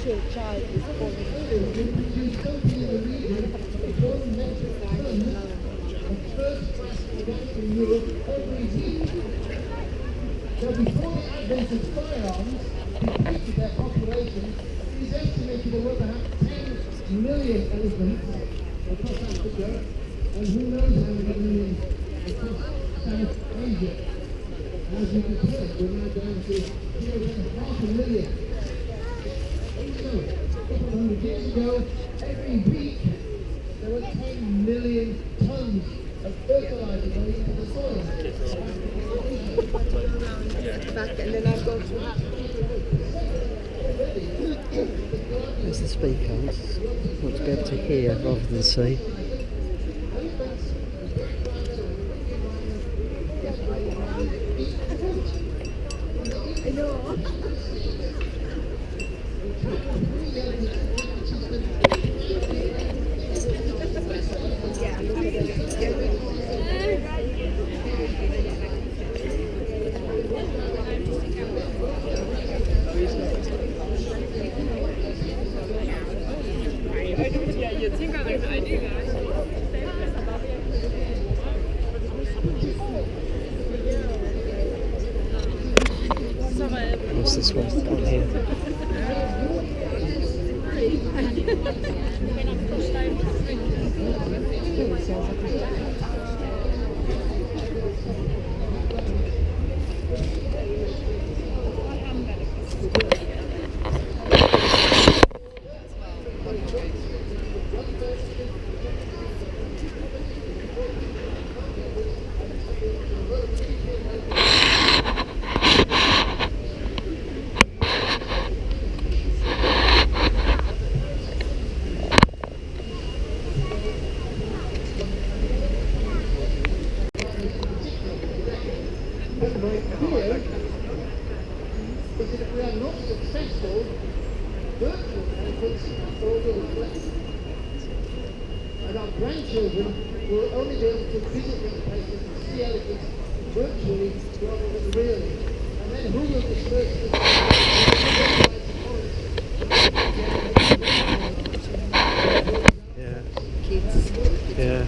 child is born so before the advent of firearms, depleted their population, it is estimated there were perhaps 10 million elephants across Africa, and who knows how many millions across South Asia. As you can tell, we're now down to 500,000. So, a couple of hundred years ago, every week, there were 10 million tons of fertilizer going into the soil. back and then I go to There's the speaker. I want to be able to hear rather than see. What's this one on here? Is that if we are not successful, virtual benefits all will reflect. And our grandchildren will only be able to visit these places and see elephants virtually rather than really. And then who will disperse this? Yeah. Kids. Yeah.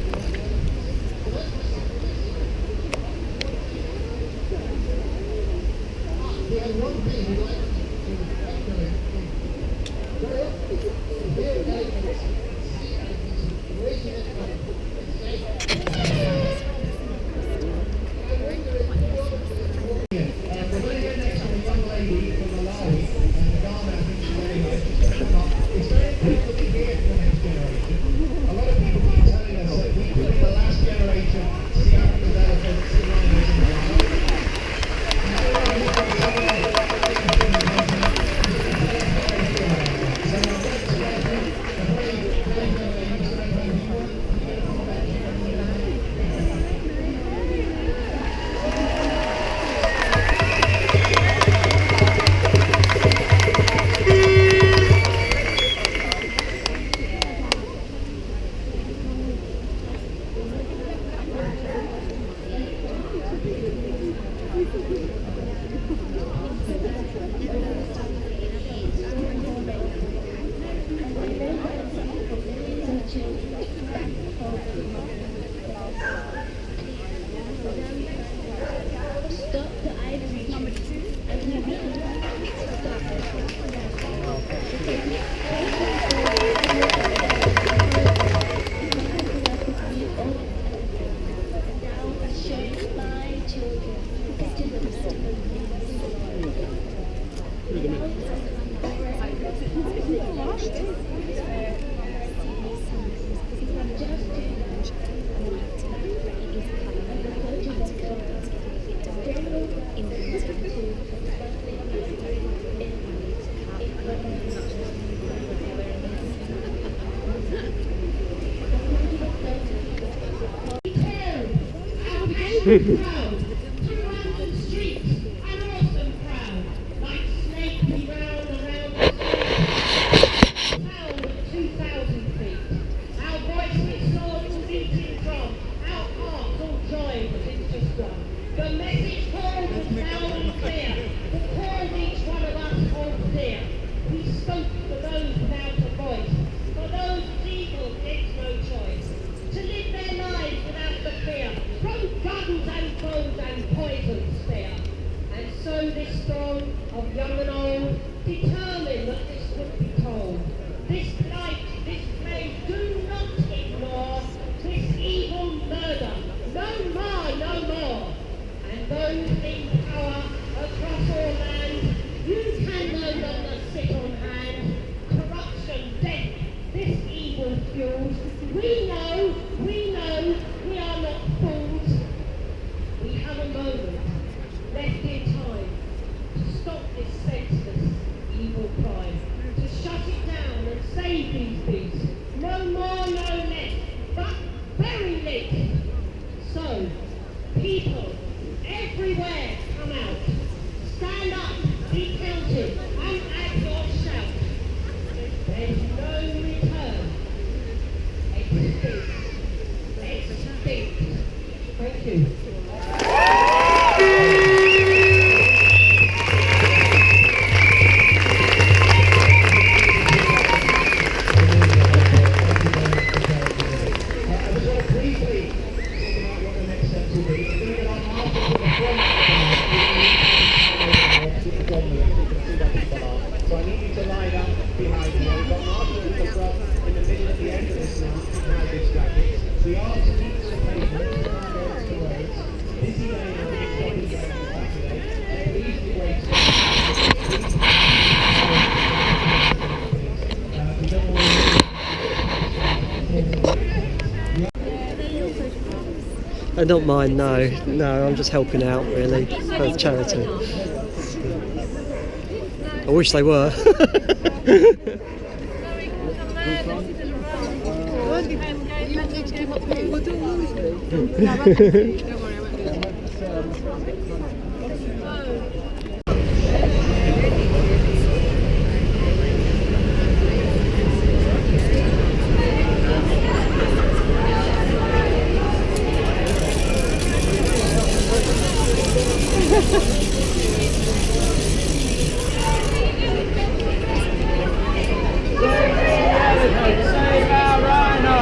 We spoke for those of young and old, determined that this would be told. This blight, this plague, do not ignore this evil murder. No more, no more. And those in power across all land, you can no longer sit on hand. Corruption, death, this evil fuels. We know, we are not fools. We have a moment left in time to stop this senseless evil crime, to shut it down and save these beasts. No more, no less, but very little. So, people everywhere, come out. Stand up, be counted, and add your shout. There's no return. Extinct. Extinct. Thank you. So I need you to line up behind me. We've got marshals in the front, in the middle at the end of this now, behind these jackets. We are to keep to the pavement, not roads to roads. Busy day now, it's stopping going on Saturday. Please be waiting. We don't want I don't mind, no. No, I'm just helping out, really, for charity. I wish they were. Save our Rhino!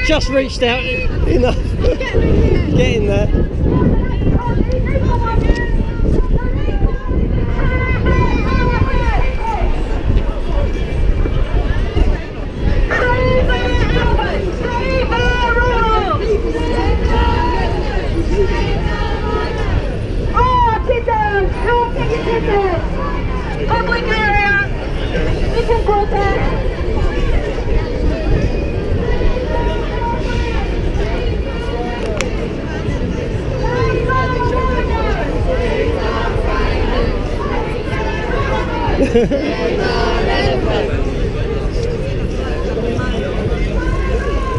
just reached out enough. Get in there. Public area! You can protest!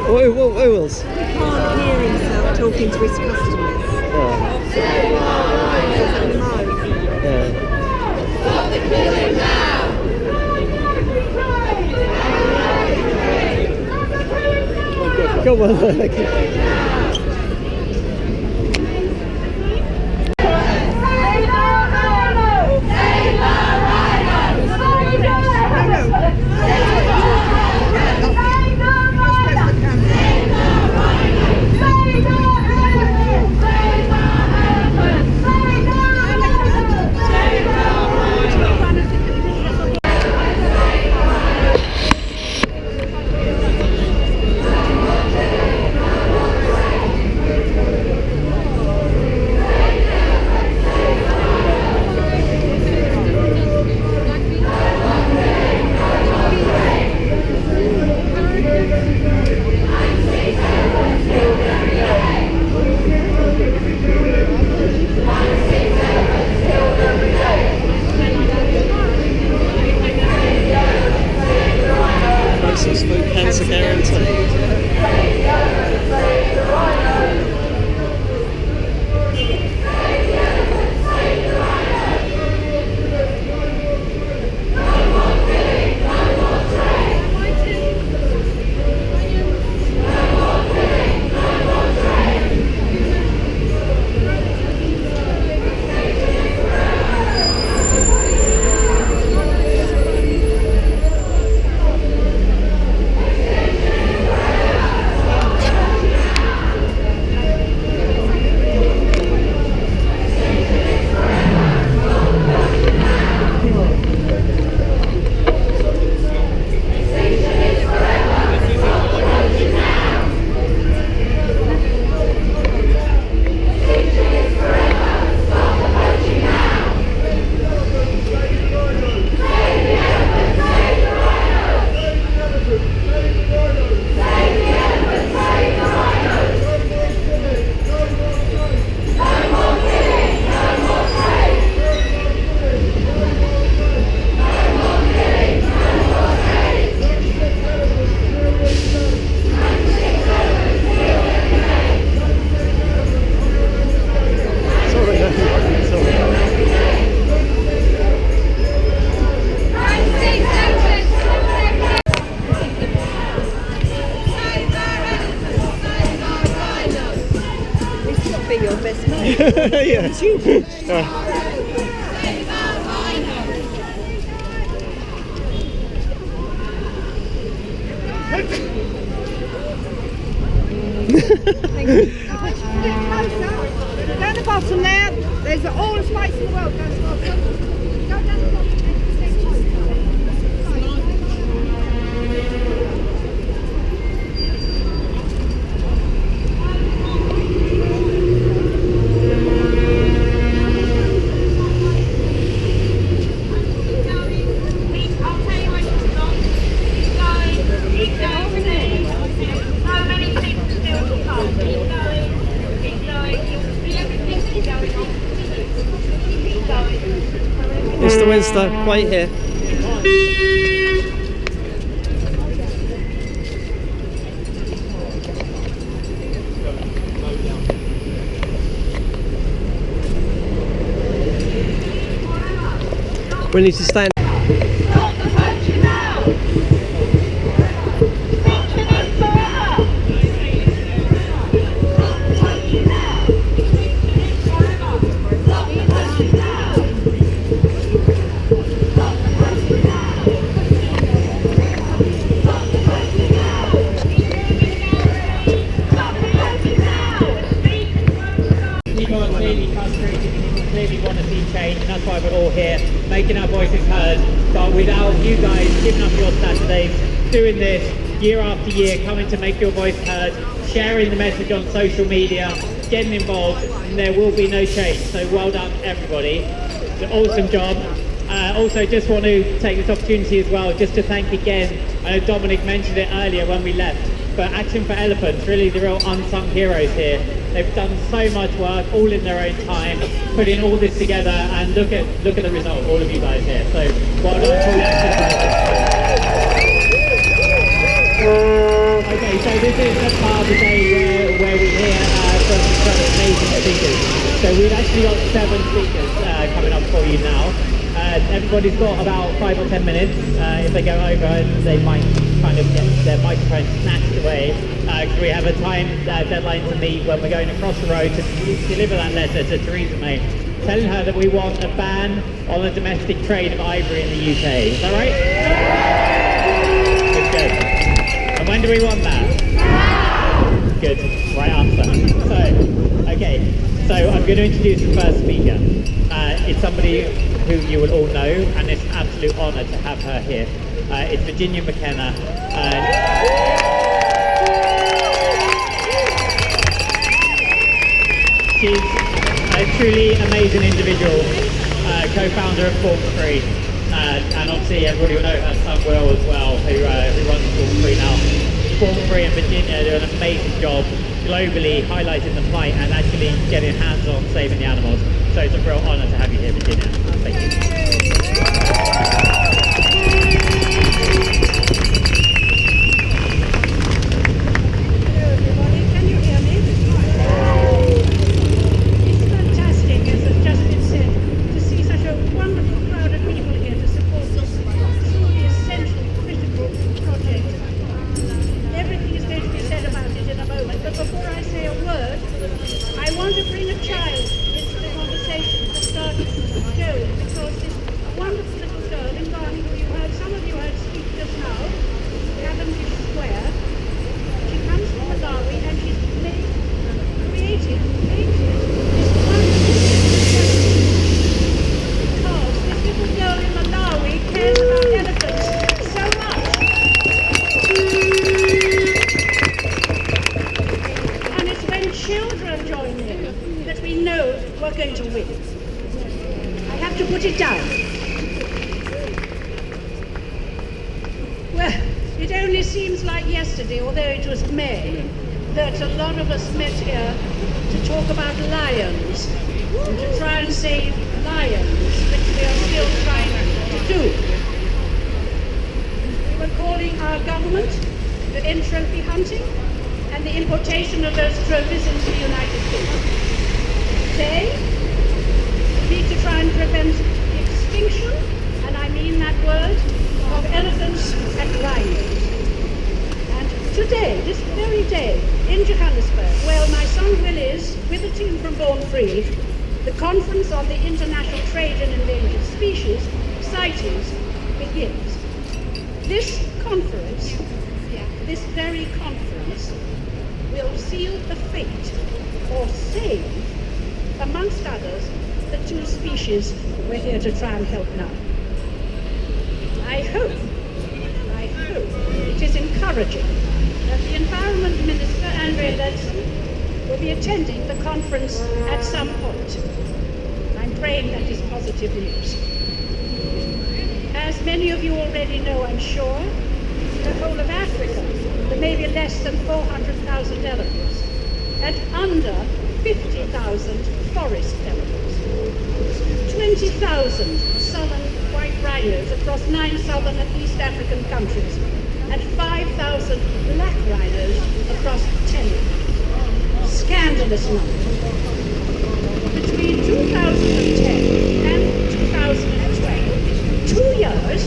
Who else? He can't hear himself talking to his customers. Come on. Food cancer guarantee. Be your best mate. Yeah. It's you. Thank you. Down the bottom there, there's all the space in the world. Go to the bottom. Go down the bottom. Mr. Winster, wait here. We need to stand. making our voices heard, but without you guys giving up your Saturdays, doing this year after year, coming to make your voice heard, sharing the message on social media, getting involved, there will be no change. So well done, everybody. It's an awesome job. Also, just want to take this opportunity as well, just to thank again, I know Dominic mentioned it earlier when we left, but Action for Elephants, really the real unsung heroes here. They've done so much work, all in their own time, putting all this together, and look at the result, all of you guys here. So well done to all the Action for Elephants. Okay, so this is the part of the day where we hear from some amazing speakers. So we've actually got 7 speakers coming up for you now. Everybody's got about 5 or 10 minutes. If they go over, they might kind of get their microphone snatched away. Because we have a time deadline to meet when we're going across the road to deliver that letter to Theresa May, telling her that we want a ban on the domestic trade of ivory in the UK. Is that right? Good. And when do we want that? Good. Right answer. So, okay. So I'm going to introduce the first speaker. It's somebody who you will all know, and it's an absolute honour to have her here. It's Virginia McKenna. She's a truly amazing individual, co-founder of Form 3, and obviously everybody will know her son Will as well, who runs Form 3 now. Form 3 and Virginia do an amazing job globally highlighting the plight and actually getting hands-on saving the animals. So it's a real honour to have you here, Virginia. Thank you. Hello everybody, can you hear me? It's fantastic, as has just been said, to see such a wonderful crowd of people here to support this truly essential, critical project. Everything is going to be said about it in a moment, but before I say a word, I want to bring a child into the conversation to start going, because this wonderful little girl in Ghana, who you heard, some of you heard speak just now, Cavendish Square, she comes from Malawi and she's created, painted this wonderful because this little girl in Malawi cares about elephants so much. And it's when children join in that we know we're going to win. I have to put it down. Well, it only seems like yesterday, although it was May, that a lot of us met here to talk about lions and to try and save lions, which we are still trying to do. We were calling our government to end trophy hunting and the importation of those trophies into the United Kingdom. Today, we need to try and prevent the extinction, and I mean that word, of elephants and rhinos. And today, this very day, in Johannesburg, where my son Will is, with a team from Born Free, the conference on the international trade in endangered species, CITES, begins. This conference, this very conference, will seal the fate, or save, amongst others, the 2 species we're here to try and help now. I hope it is encouraging that the Environment Minister, Andrea Leadsom, will be attending the conference at some point. I'm praying that is positive news. As many of you already know, I'm sure, the whole of Africa, there may be less than 400,000 elephants, and under 50,000 forest elephants, 20,000 southern white rhinos across 9 southern and East African countries, and 5,000 black rhinos across 10. Scandalous number. Between 2010 and 2012, 2 years,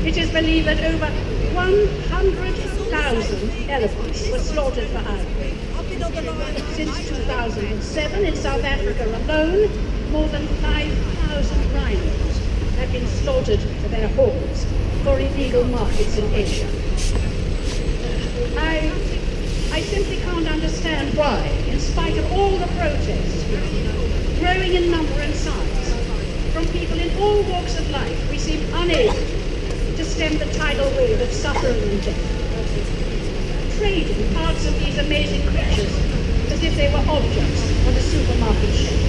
it is believed that over 100,000 elephants were slaughtered for ivory. Since 2007, in South Africa alone, more than 5,000 rhinos have been slaughtered for their horns for illegal markets in Asia. I simply can't understand why, in spite of all the protests, growing in number and size, from people in all walks of life, we seem unable to stem the tidal wave of suffering and death, trading parts of these amazing creatures as if they were objects on a supermarket shelf.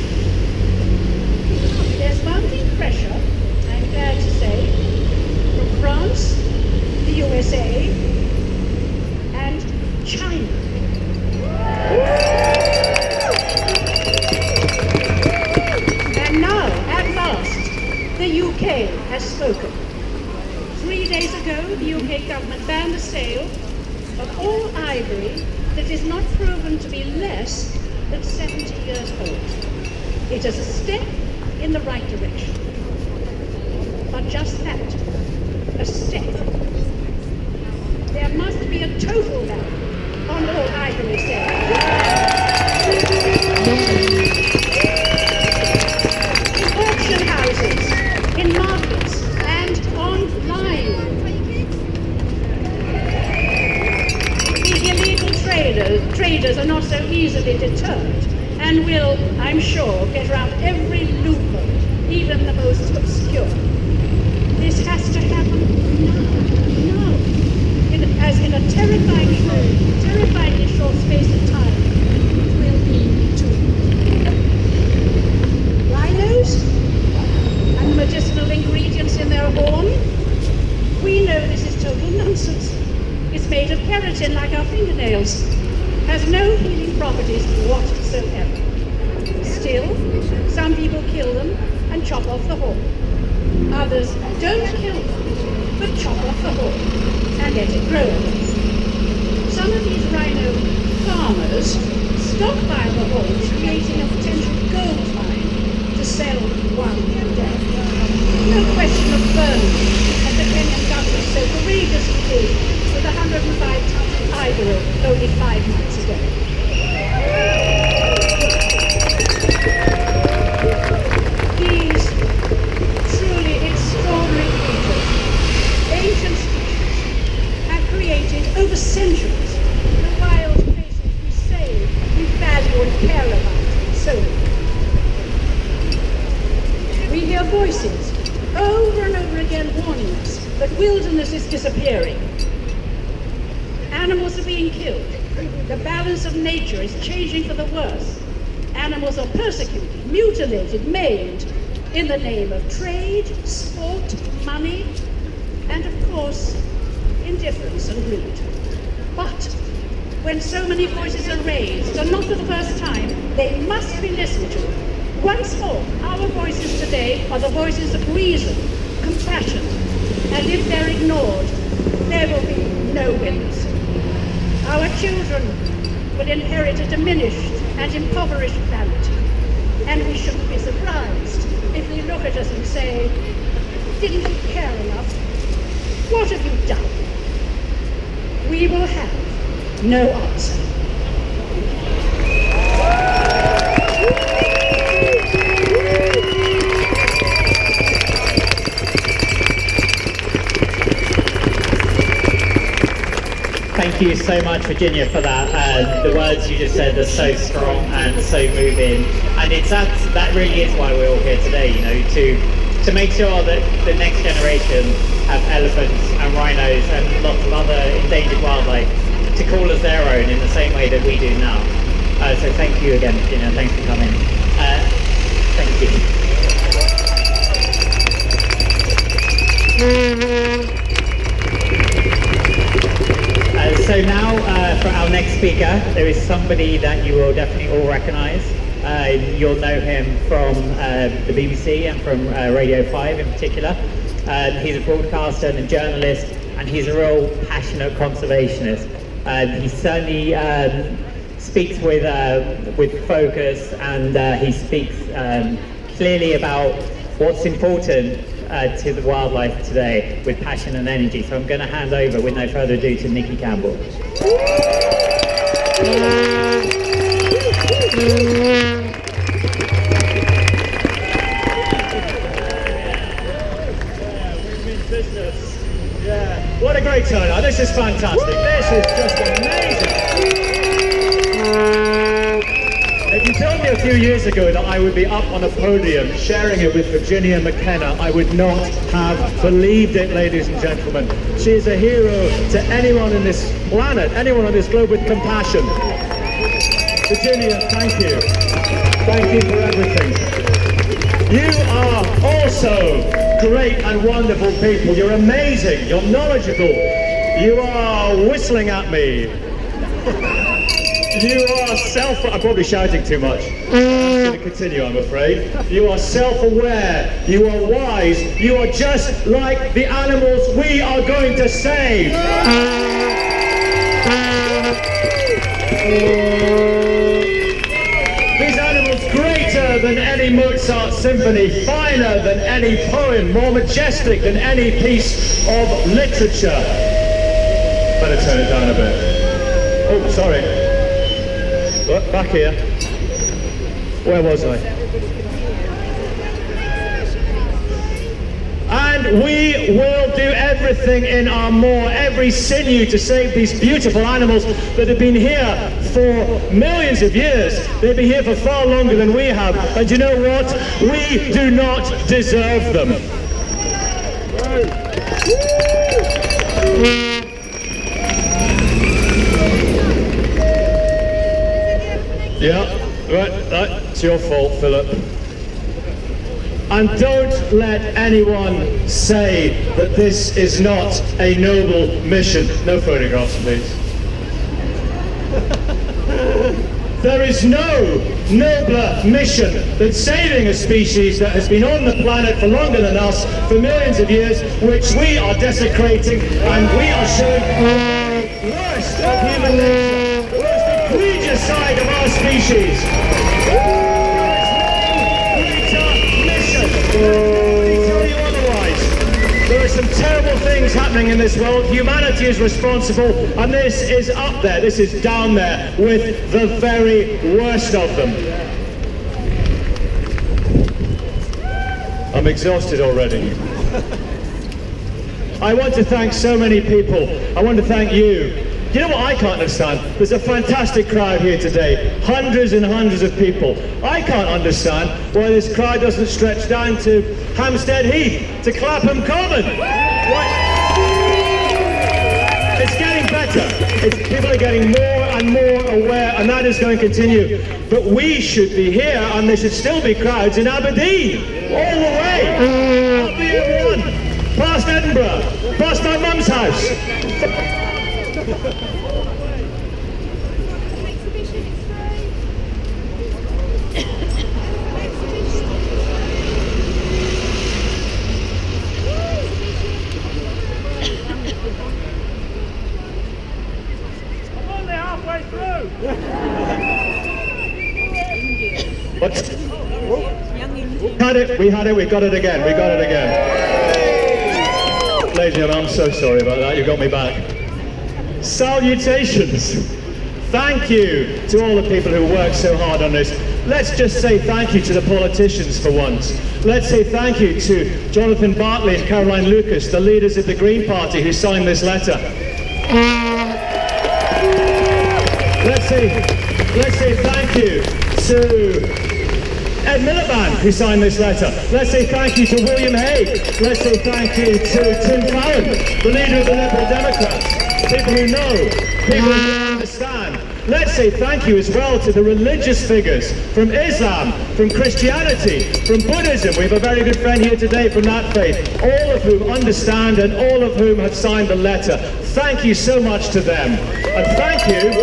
There's mounting pressure, I'm glad to say, from France, the USA, and China. And now, at last, the UK has spoken. 3 days ago, the UK government banned the sale of all ivory that is not proven to be less than 70 years old. It is a step in the right direction. But just that, a step. There must be a total ban on all ivory sales. In auction houses, in markets, and online. The illegal traders are not so easily deterred and will, I'm sure, get around every loophole, even the most obscure. This has to happen now. As in a terrifyingly short space of time, it will be too. Rhinos and the medicinal ingredients in their horn, we know this is total nonsense. It's made of keratin like our fingernails, has no healing properties whatsoever. Still, some people kill them and chop off the horn. Others don't kill them, but chop off the horn and let it grow again. Some of these rhino farmers stockpile the horns, creating a potential gold mine to sell while they're dead. No question of burning, as the Kenyan government so courageously did with 105 tons of ivory only 5 months ago. These truly extraordinary creatures, ancient species, have created over centuries the wild places we save, we value and care about so much. We hear voices over and over again warning us that wilderness is disappearing. Animals are being killed. The balance of nature is changing for the worse. Animals are persecuted, mutilated, maimed in the name of trade, sport, money, and of course, indifference and greed. But when so many voices are raised, and not for the first time, they must be listened to. Once more, our voices today are the voices of reason, compassion, and if they're ignored, there will be no winners. Our children will inherit a diminished and impoverished planet, and we shouldn't be surprised if they look at us and say, didn't you care enough? What have you done? We will have no answer. Thank you so much, Virginia, for that. The words you just said are so strong and so moving, and that really is why we're all here today. You know, to make sure that the next generation have elephants and rhinos and lots of other endangered wildlife to call us their own in the same way that we do now. So thank you again, Virginia. Thanks for coming. Thank you. So now for our next speaker, there is somebody that you will definitely all recognise. You'll know him from the BBC and from Radio 5 in particular. He's a broadcaster and a journalist, and he's a real passionate conservationist. He certainly speaks with focus, and he speaks clearly about what's important to the wildlife today with passion and energy. So I'm going to hand over with no further ado to Nikki Campbell. Yeah, what a great turnout. This is fantastic. This is just amazing. If you told me a few years ago that I would be up on a podium sharing it with Virginia McKenna, I would not have believed it, ladies and gentlemen. She is a hero to anyone in this planet, anyone on this globe with compassion. Virginia, thank you. Thank you for everything. You are also great and wonderful people. You're amazing. You're knowledgeable. You are whistling at me. You are I'm probably shouting too much. I'm going to continue, I'm afraid. You are self-aware. You are wise. You are just like the animals we are going to save. These animals greater than any Mozart symphony, finer than any poem, more majestic than any piece of literature. Better turn it down a bit. Oh, sorry. Look, back here. Where was I? And we will do everything in our every sinew to save these beautiful animals that have been here for millions of years. They've been here for far longer than we have. And you know what? We do not deserve them. Yeah, right, it's your fault, Philip. And don't let anyone say that this is not a noble mission. No photographs, please. There is no nobler mission than saving a species that has been on the planet for longer than us, for millions of years, which we are desecrating, and we are showing the worst of human nature, the most egregious side of our species. Let me tell you otherwise. There are some terrible things happening in this world. Humanity is responsible, and this is up there, this is down there, with the very worst of them. I'm exhausted already. I want to thank so many people. I want to thank you. You know what I can't understand? There's a fantastic crowd here today. Hundreds and hundreds of people. I can't understand why this crowd doesn't stretch down to Hampstead Heath, to Clapham Common. Why? It's getting better. People are getting more and more aware, and that is going to continue. But we should be here, and there should still be crowds in Aberdeen, all the way. Up the M1, past Edinburgh, past my mum's house. I'm only halfway through. What? We had it, we got it again, Ladies and gentlemen, I'm so sorry about that, you got me back. Salutations! Thank you to all the people who worked so hard on this. Let's just say thank you to the politicians for once. Let's say thank you to Jonathan Bartley and Caroline Lucas, the leaders of the Green Party who signed this letter. Let's say thank you to Ed Miliband, who signed this letter. Let's say thank you to William Hague. Let's say thank you to Tim Farron, the leader of the Liberal Democrats. People who know, people who understand. Let's say thank you as well to the religious figures from Islam, from Christianity, from Buddhism. We have a very good friend here today from that faith, all of whom understand and all of whom have signed the letter. Thank you so much to them. And thank you.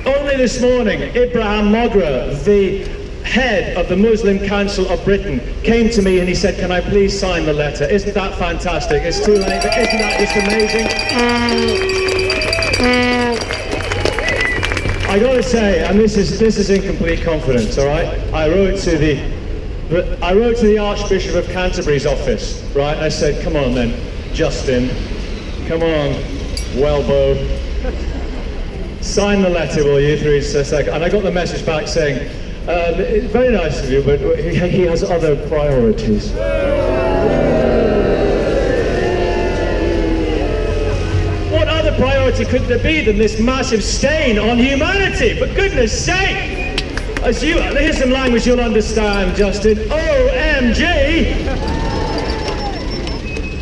Only this morning, Ibrahim Mogra, the head of the Muslim Council of Britain, came to me and he said, can I please sign the letter? Isn't that fantastic? It's too late, but isn't that just amazing? I got to say, and this is in complete confidence, all right? I wrote to the Archbishop of Canterbury's office, right? I said, come on then, Justin, come on, Welbo, sign the letter, will you? And I got the message back saying, it's very nice of you, but he has other priorities. What other priorities? reality could there be than this massive stain on humanity? For goodness sake! Here's some language you'll understand, Justin. OMG!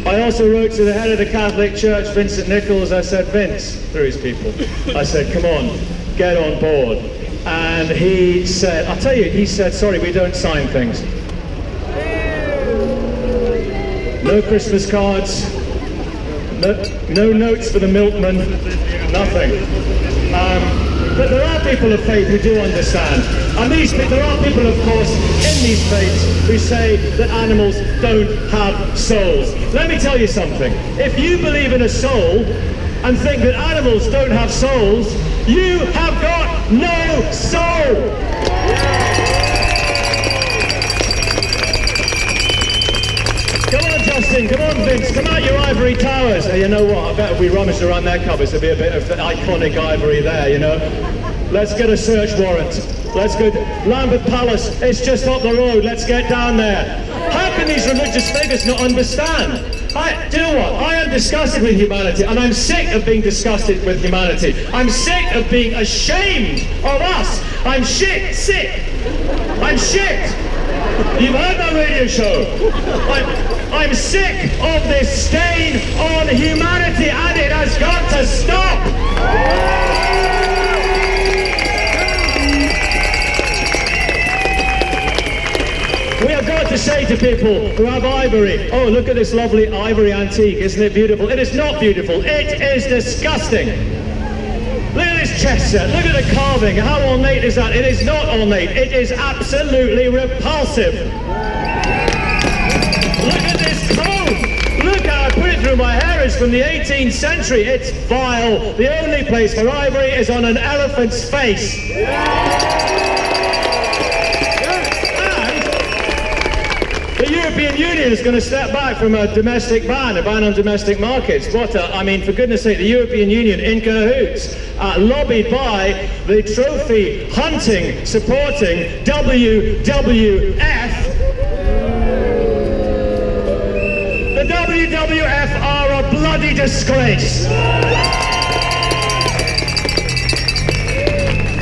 I also wrote to the head of the Catholic Church, Vincent Nichols. I said, Vince, through his people, I said, come on, get on board. And he said, I'll tell you, he said, sorry, we don't sign things. No Christmas cards, no notes for the milkman, nothing. But there are people of faith who do understand. And there are people, of course, in these faiths who say that animals don't have souls. Let me tell you something. If you believe in a soul and think that animals don't have souls, you have got no soul. Come on, Justin, come on, Vince, come out your ivory towers. Hey, you know what, I bet if we rummaged around their cupboards, there'd be a bit of iconic ivory there, you know. Let's get a search warrant. Let's go to Lambeth Palace, it's just up the road, let's get down there. How can these religious figures not understand? Do you know what, I am disgusted with humanity, and I'm sick of being disgusted with humanity. I'm sick of being ashamed of us. I'm sick. I'm shit. You've heard my radio show. I'm sick of this stain on humanity, and it has got to stop. We have got to say to people who have ivory, oh, look at this lovely ivory antique, isn't it beautiful? It is not beautiful, it is disgusting. Look at this chest set, look at the carving, how ornate is that? It is not ornate, it is absolutely repulsive. Look at this comb, look how I put it through my hair, it's from the 18th century, it's vile. The only place for ivory is on an elephant's face. The European Union is going to step back from a domestic ban, a ban on domestic markets. I mean, for goodness sake, the European Union in cahoots, lobbied by the trophy hunting, supporting WWF. The WWF are a bloody disgrace.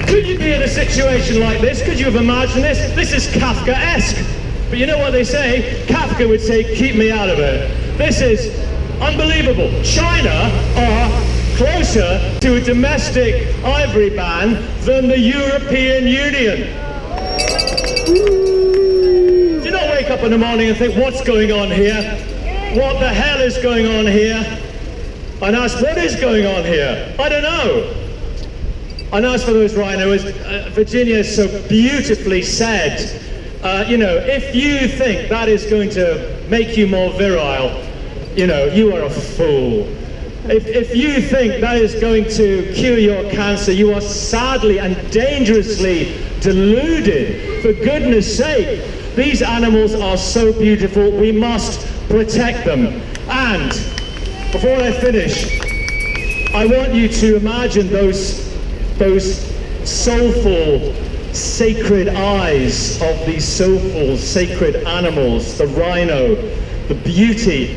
Could you be in a situation like this? Could you have imagined this? This is Kafkaesque. But you know what they say? Kafka would say, keep me out of it. This is unbelievable. China are closer to a domestic ivory ban than the European Union. Do you not wake up in the morning and think, what's going on here? What the hell is going on here? And ask, what is going on here? I don't know. And as for those rhinos, Virginia so beautifully said, you know, if you think that is going to make you more virile, you know, you are a fool. If you think that is going to cure your cancer, you are sadly and dangerously deluded. For goodness sake, these animals are so beautiful, we must protect them. And before I finish, I want you to imagine those soulful, sacred eyes of these soulful, sacred animals, the rhino, the beauty,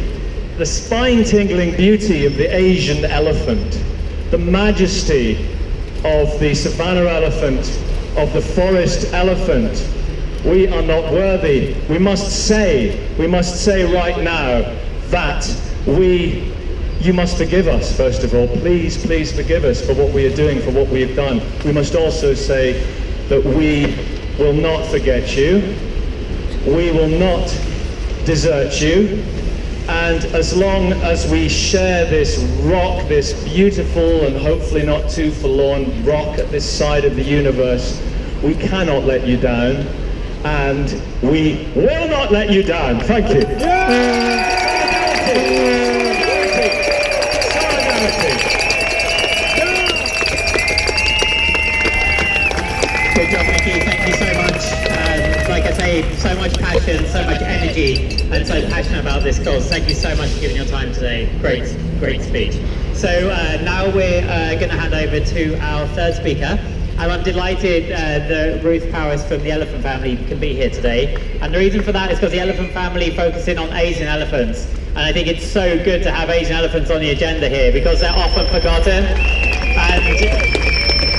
the spine-tingling beauty of the Asian elephant, the majesty of the savanna elephant, of the forest elephant. We are not worthy. We must say right now that you must forgive us, first of all. Please, please forgive us for what we are doing, for what we have done. We must also say that we will not forget you, we will not desert you, and as long as we share this rock, this beautiful and hopefully not too forlorn rock at this side of the universe, we cannot let you down, and we will not let you down. Thank you. Thank you so much. Like I say, so much passion, so much energy, and so passionate about this cause. Thank you so much for giving your time today. Great speech. So now we're going to hand over to our third speaker. And I'm delighted that Ruth Powers from the elephant family can be here today. And the reason for that is because the elephant family focusing on Asian elephants. And I think it's so good to have Asian elephants on the agenda here because they're often forgotten. And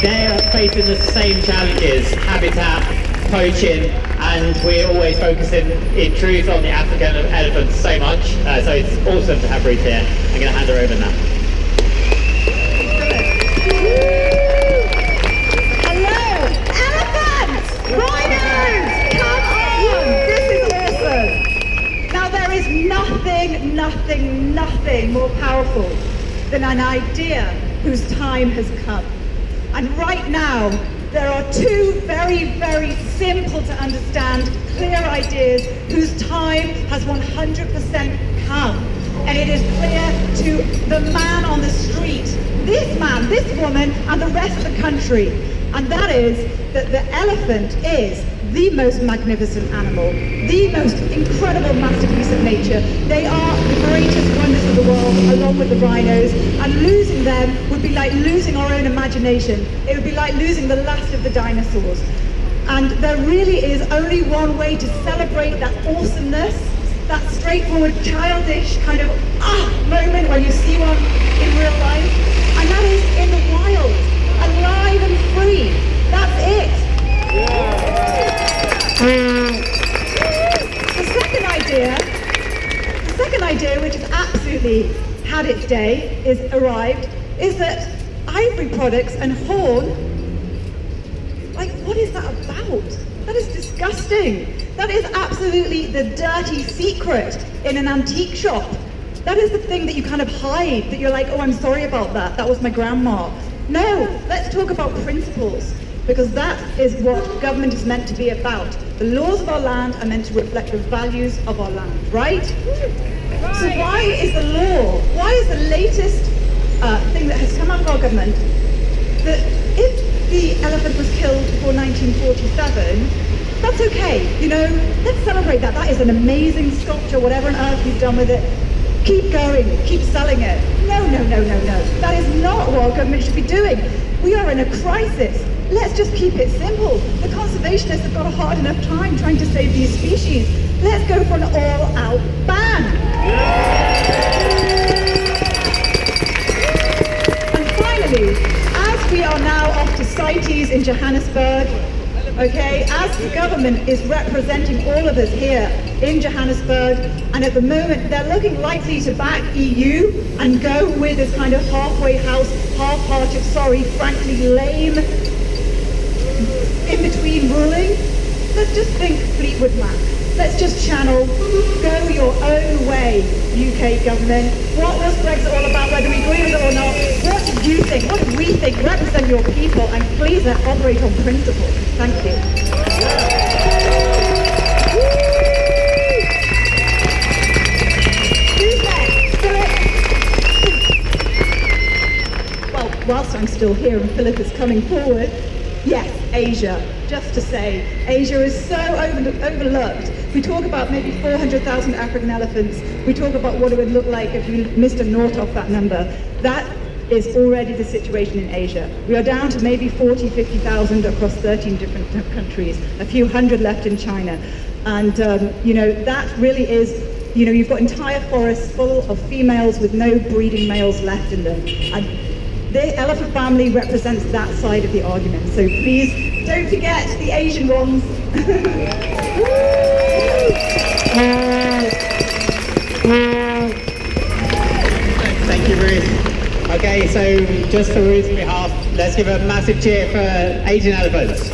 they're facing the same challenges, habitat, poaching, and we're always focusing in truth on the African elephants so much. So it's awesome to have Ruth here. I'm going to hand her over now. Hello, elephants, rhinos, come on, this is awesome. Now there is nothing more powerful than an idea whose time has come. And right now, there are two very simple to understand, clear ideas whose time has 100% come. And it is clear to the man on the street, this man, this woman, and the rest of the country. And that is that the elephant is the most magnificent animal, the most incredible masterpiece of nature. They are the greatest wonders of the world, along with the rhinos, and losing them would be like losing our own imagination. It would be like losing the last of the dinosaurs. And there really is only one way to celebrate that awesomeness, that straightforward, childish kind of moment when you see one in real life, and that is in the wild, alive and free. That's it. The second idea, which has absolutely had its day, arrived, is that ivory products and horn, like, what is that about? That is disgusting. That is absolutely the dirty secret in an antique shop. That is the thing that you kind of hide, that you're like, oh, I'm sorry about that. That was my grandma. No, let's talk about principles, because that is what government is meant to be about. The laws of our land are meant to reflect the values of our land, right? So why is the law, why is the latest thing that has come out of our government that if the elephant was killed before 1947, that's okay, you know, let's celebrate that. That is an amazing sculpture, whatever on earth you've done with it. Keep going, keep selling it. No. That is not what our government should be doing. We are in a crisis. Let's just keep it simple. The conservationists have got a hard enough time trying to save these species. Let's go for an all-out ban. And finally, as we are now off to CITES in Johannesburg, okay, as the government is representing all of us here in Johannesburg, and at the moment they're looking likely to back EU and go with this kind of halfway house, half-hearted, sorry, frankly lame, in-between ruling, let's just think Fleetwood Mac. Let's just channel, go your own way, UK government. What was Brexit all about, whether we agree with it or not? What do you think? What do we think? Represent your people, and please operate on principle. Thank you. Who's next? Well, whilst I'm still here and Philip is coming forward, yes, Asia. Just to say, Asia is so overlooked. We talk about maybe 400,000 African elephants. We talk about what it would look like if you missed a naught off that number. That is already the situation in Asia. We are down to maybe 40, 50,000 across 13 different countries, a few hundred left in China. And, you know, that really is, you know, you've got entire forests full of females with no breeding males left in them. And the elephant family represents that side of the argument. So please don't forget the Asian ones. Thank you, Ruth. Okay, so just for Ruth's behalf, let's give a massive cheer for Asian elephants.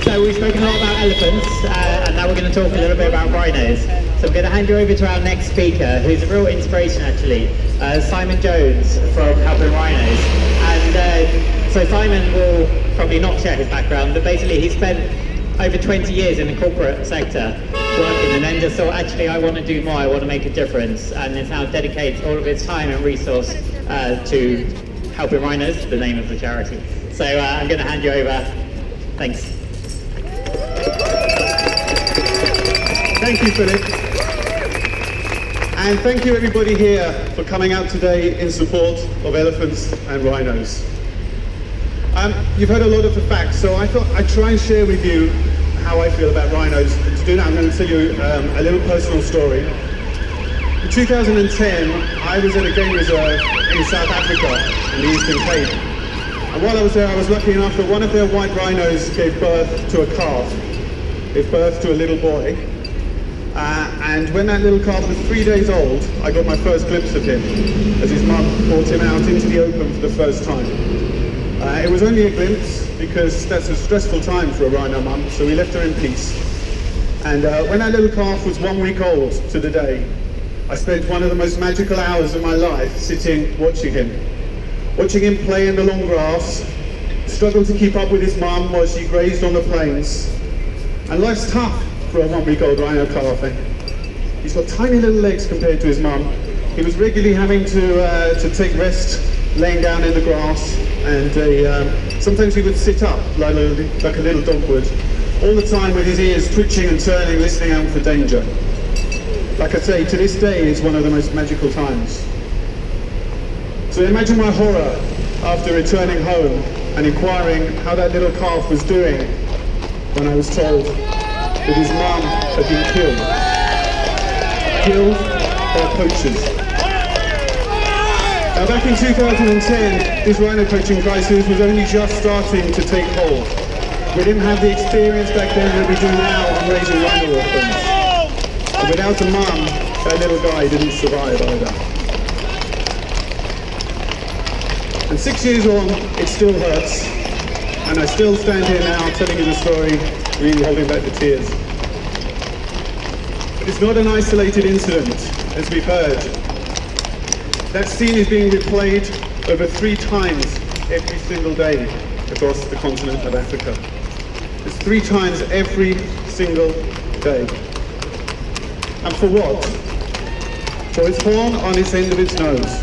So we've spoken a lot about elephants, and now we're going to talk a little bit about rhinos. So I'm going to hand you over to our next speaker, who's a real inspiration actually, Simon Jones from Helping Rhinos. And so Simon will probably not share his background, but basically he spent over 20 years in the corporate sector working, and then just thought, actually, I want to do more, I want to make a difference, and has now dedicates all of his time and resource to Helping Rhinos, the name of the charity. So I'm going to hand you over. Thanks. Thank you, Philip. And thank you everybody here for coming out today in support of elephants and rhinos. You've heard a lot of the facts, so I thought I'd try and share with you how I feel about rhinos. And to do that, I'm going to tell you a little personal story. In 2010, I was at a game reserve in South Africa, in the Eastern Cape. And while I was there, I was lucky enough that one of their white rhinos gave birth to a calf. Gave birth to a little boy. And when that little calf was 3 days old, I got my first glimpse of him as his mum brought him out into the open for the first time. It was only a glimpse because that's a stressful time for a rhino mum, so we left her in peace. And when that little calf was 1 week old to the day, I spent one of the most magical hours of my life sitting watching him play in the long grass, struggle to keep up with his mum while she grazed on the plains. And life's tough for a 1 week old rhino calf. He's got tiny little legs compared to his mum. He was regularly having to take rest laying down in the grass, and sometimes he would sit up like a little dog would, all the time with his ears twitching and turning, listening out for danger. Like I say, to this day is one of the most magical times. So imagine my horror after returning home and inquiring how that little calf was doing when I was told that his mum had been killed. Killed by poachers. Now back in 2010, this rhino poaching crisis was only just starting to take hold. We didn't have the experience back then that we do now on raising rhino orphans. And without a mum, that little guy didn't survive either. And 6 years on, it still hurts. And I still stand here now telling you the story, really holding back the tears. But it's not an isolated incident, as we've heard. That scene is being replayed over 3 times every single day across the continent of Africa. It's 3 times every single day. And for what? For its horn on its end of its nose.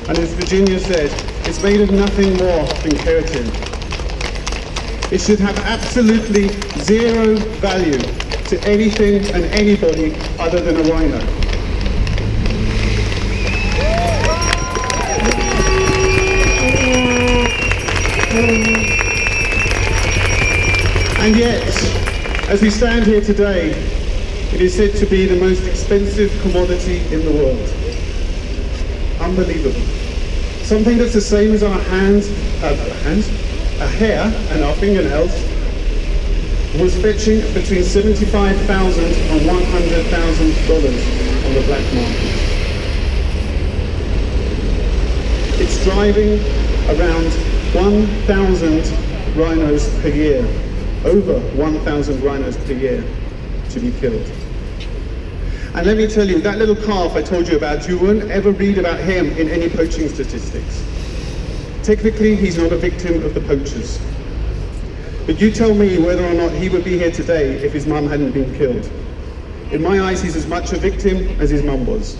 And as Virginia said, it's made of nothing more than keratin. It should have absolutely zero value to anything and anybody other than a rhino. And yet, as we stand here today, it is said to be the most expensive commodity in the world. Unbelievable. Something that's the same as our a hair and our fingernails was fetching between $75,000 and $100,000 on the black market. It's driving around 1,000 rhinos per year, over 1,000 rhinos per year to be killed. And let me tell you, that little calf I told you about, you won't ever read about him in any poaching statistics. Technically, he's not a victim of the poachers. But you tell me whether or not he would be here today if his mum hadn't been killed. In my eyes, he's as much a victim as his mum was.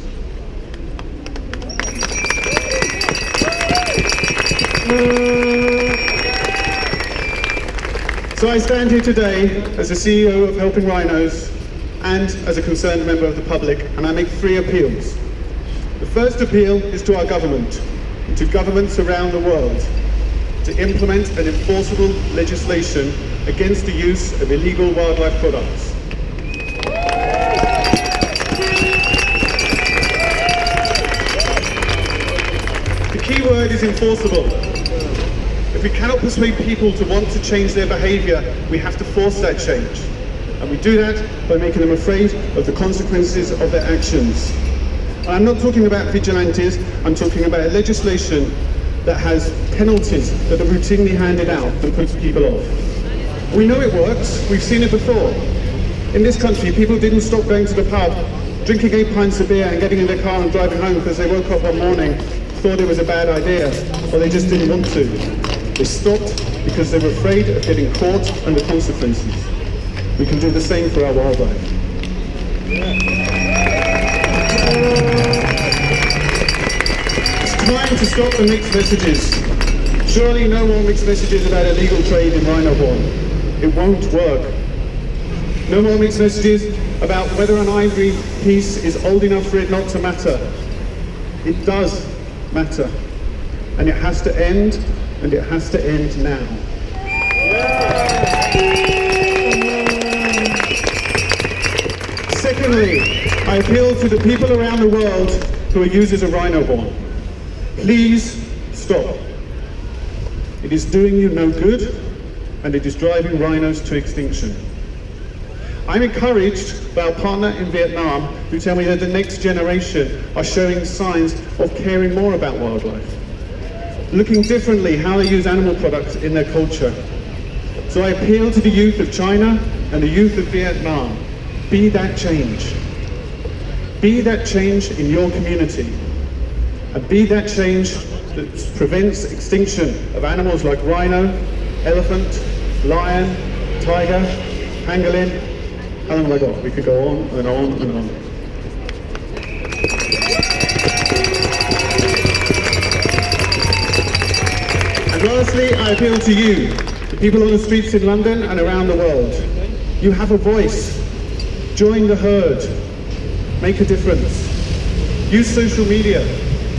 So I stand here today as the CEO of Helping Rhinos and as a concerned member of the public, and I make 3 appeals. The first appeal is to our government, and to governments around the world, to implement an enforceable legislation against the use of illegal wildlife products. The key word is enforceable. If we cannot persuade people to want to change their behaviour, we have to force that change. And we do that by making them afraid of the consequences of their actions. And I'm not talking about vigilantes, I'm talking about legislation that has penalties that are routinely handed out and puts people off. We know it works, we've seen it before. In this country, people didn't stop going to the pub, drinking 8 pints of beer and getting in their car and driving home because they woke up one morning, thought it was a bad idea, or they just didn't want to. They stopped because they were afraid of getting caught and the consequences. We can do the same for our wildlife. It's time to stop the mixed messages. Surely no more mixed messages about illegal trade in rhino horn. It won't work. No more mixed messages about whether an ivory piece is old enough for it not to matter. It does matter. And it has to end, and it has to end now. Secondly, I appeal to the people around the world who are users of rhino horn. Please stop. It is doing you no good, and it is driving rhinos to extinction. I'm encouraged by our partner in Vietnam, who tell me that the next generation are showing signs of caring more about wildlife, looking differently how they use animal products in their culture. So I appeal to the youth of China and the youth of Vietnam. Be that change. Be that change in your community. And be that change that prevents extinction of animals like rhino, elephant, lion, tiger, pangolin. How long have I got? We could go on and on and on. And lastly, I appeal to you, the people on the streets in London and around the world. You have a voice. Join the herd. Make a difference. Use social media.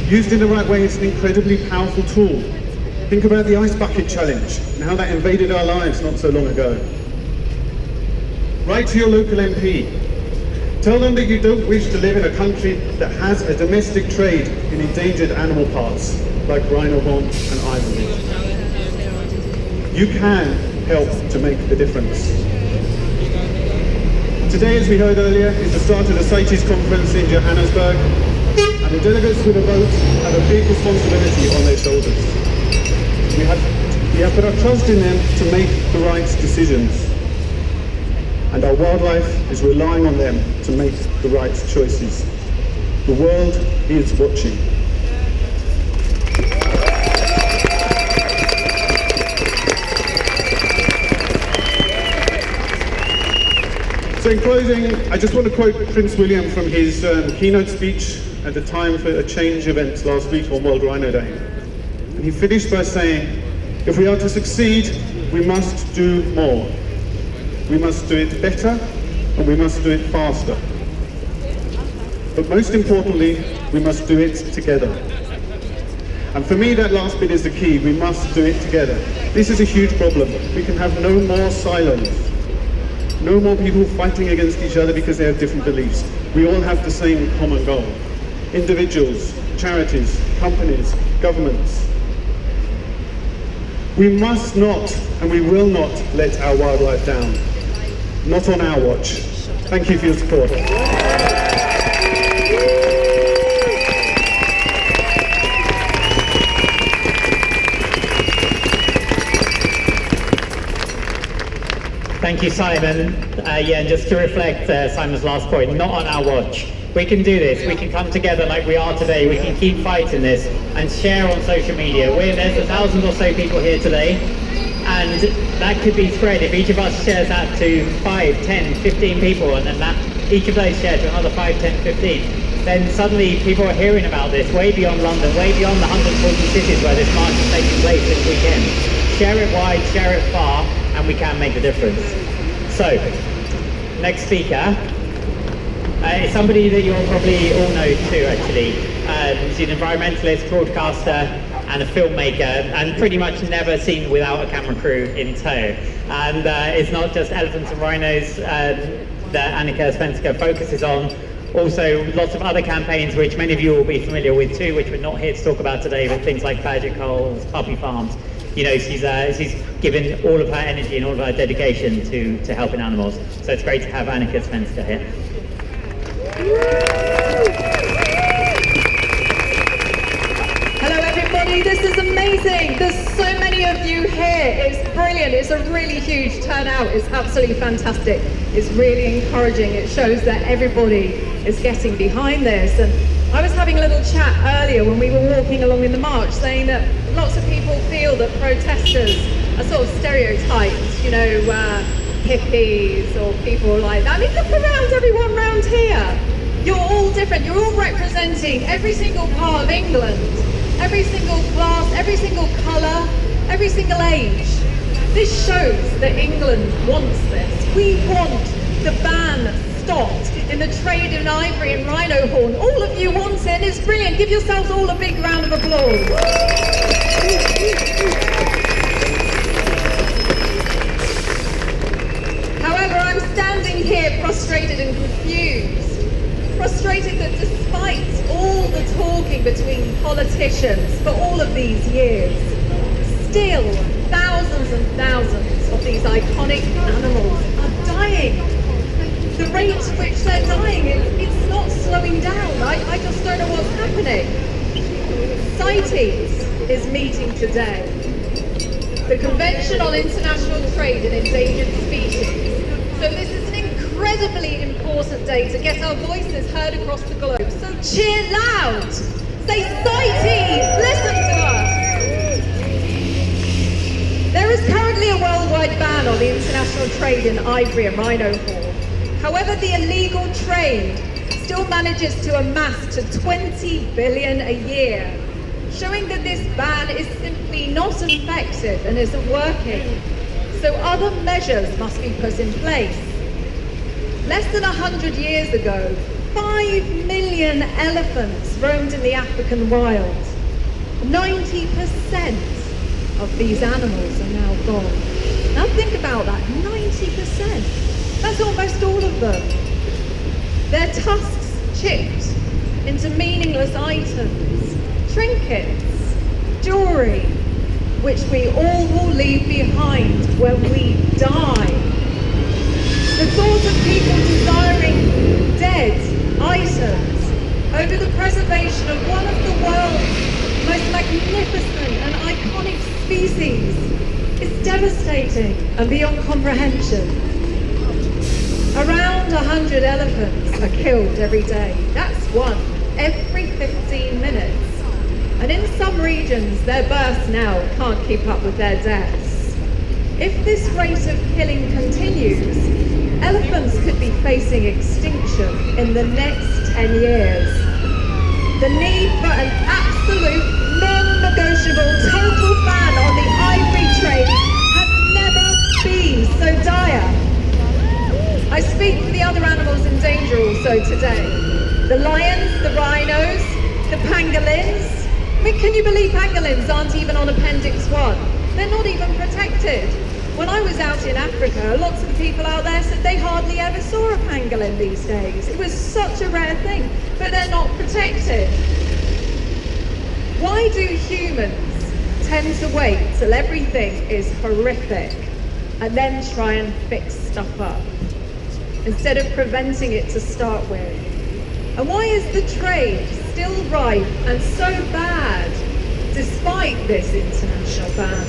Used in the right way, it's an incredibly powerful tool. Think about the ice bucket challenge and how that invaded our lives not so long ago. Write to your local MP. Tell them that you don't wish to live in a country that has a domestic trade in endangered animal parts like rhino horn and ivory. You can help to make a difference. Today, as we heard earlier, is the start of the CITES conference in Johannesburg, and the delegates with a vote have a big responsibility on their shoulders. We have put our trust in them to make the right decisions. And our wildlife is relying on them to make the right choices. The world is watching. So in closing, I just want to quote Prince William from his keynote speech at the Time for a Change event last week on World Rhino Day. And he finished by saying, if we are to succeed, we must do more. We must do it better, and we must do it faster. But most importantly, we must do it together. And for me, that last bit is the key. We must do it together. This is a huge problem. We can have no more silos. No more people fighting against each other because they have different beliefs. We all have the same common goal. Individuals, charities, companies, governments. We must not, and we will not, let our wildlife down. Not on our watch. Thank you for your support. Thank you, Simon. Yeah, and just to reflect Simon's last point, not on our watch. We can do this. We can come together like we are today. We can keep fighting this and share on social media. There's 1,000 or so people here today, and that could be spread if each of us shares that to 5, 10, 15 people, and then that each of those share to another 5, 10, 15. Then suddenly people are hearing about this way beyond London, way beyond the 140 cities where this march is taking place this weekend. Share it wide, share it far, and we can make a difference. So, next speaker is somebody that you'll probably all know too, actually. She's an environmentalist, broadcaster, and a filmmaker, and pretty much never seen without a camera crew in tow. And it's not just elephants and rhinos that Annika Svenska focuses on, also lots of other campaigns which many of you will be familiar with too, which we're not here to talk about today, but things like Badger Coals, puppy farms. You know, she's given all of her energy and all of her dedication to helping animals. So it's great to have Annika Svenska here. Hello everybody, this is amazing. There's so many of you here. It's brilliant. It's a really huge turnout. It's absolutely fantastic. It's really encouraging. It shows that everybody is getting behind this. And I was having a little chat earlier when we were walking along in the march, saying that lots of people feel that protesters are sort of stereotyped, you know, hippies or people like that. I mean, look around, everyone around here. You're all different. You're all representing every single part of England, every single class, every single colour, every single age. This shows that England wants this. We want the ban stopped in the trade in ivory and rhino horn. All of you want it. It's brilliant. Give yourselves all a big round of applause. However, I'm standing here frustrated and confused demonstrated that despite all the talking between politicians for all of these years, still thousands and thousands of these iconic animals are dying. The rate at which they're dying, it's not slowing down. I just don't know what's happening. CITES is meeting today. The Convention on International Trade in Endangered Species. So this is an incredibly important day to get our voices heard across the globe. So cheer loud! Say CITES! Listen to us! There is currently a worldwide ban on the international trade in ivory and rhino horn. However, the illegal trade still manages to amass to 20 billion a year, showing that this ban is simply not effective and isn't working. So other measures must be put in place. Less than 100 years ago, 5 million elephants roamed in the African wild. 90% of these animals are now gone. Now think about that, 90%. That's almost all of them. Their tusks chipped into meaningless items, trinkets, jewelry, which we all will leave behind when we die. The thought of people desiring dead items over the preservation of one of the world's most magnificent and iconic species is devastating and beyond comprehension. Around 100 elephants are killed every day. That's one every 15 minutes. And in some regions, their births now can't keep up with their deaths. If this rate of killing continues, elephants could be facing extinction in the next 10 years. The need for an absolute, non-negotiable, total ban on the ivory trade has never been so dire. I speak for the other animals in danger also today. The lions, the rhinos, the pangolins. I mean, can you believe pangolins aren't even on Appendix 1? They're not even protected. When I was out in Africa, lots of the people out there said they hardly ever saw a pangolin these days. It was such a rare thing, but they're not protected. Why do humans tend to wait till everything is horrific and then try and fix stuff up, instead of preventing it to start with? And why is the trade still rife and so bad despite this international ban?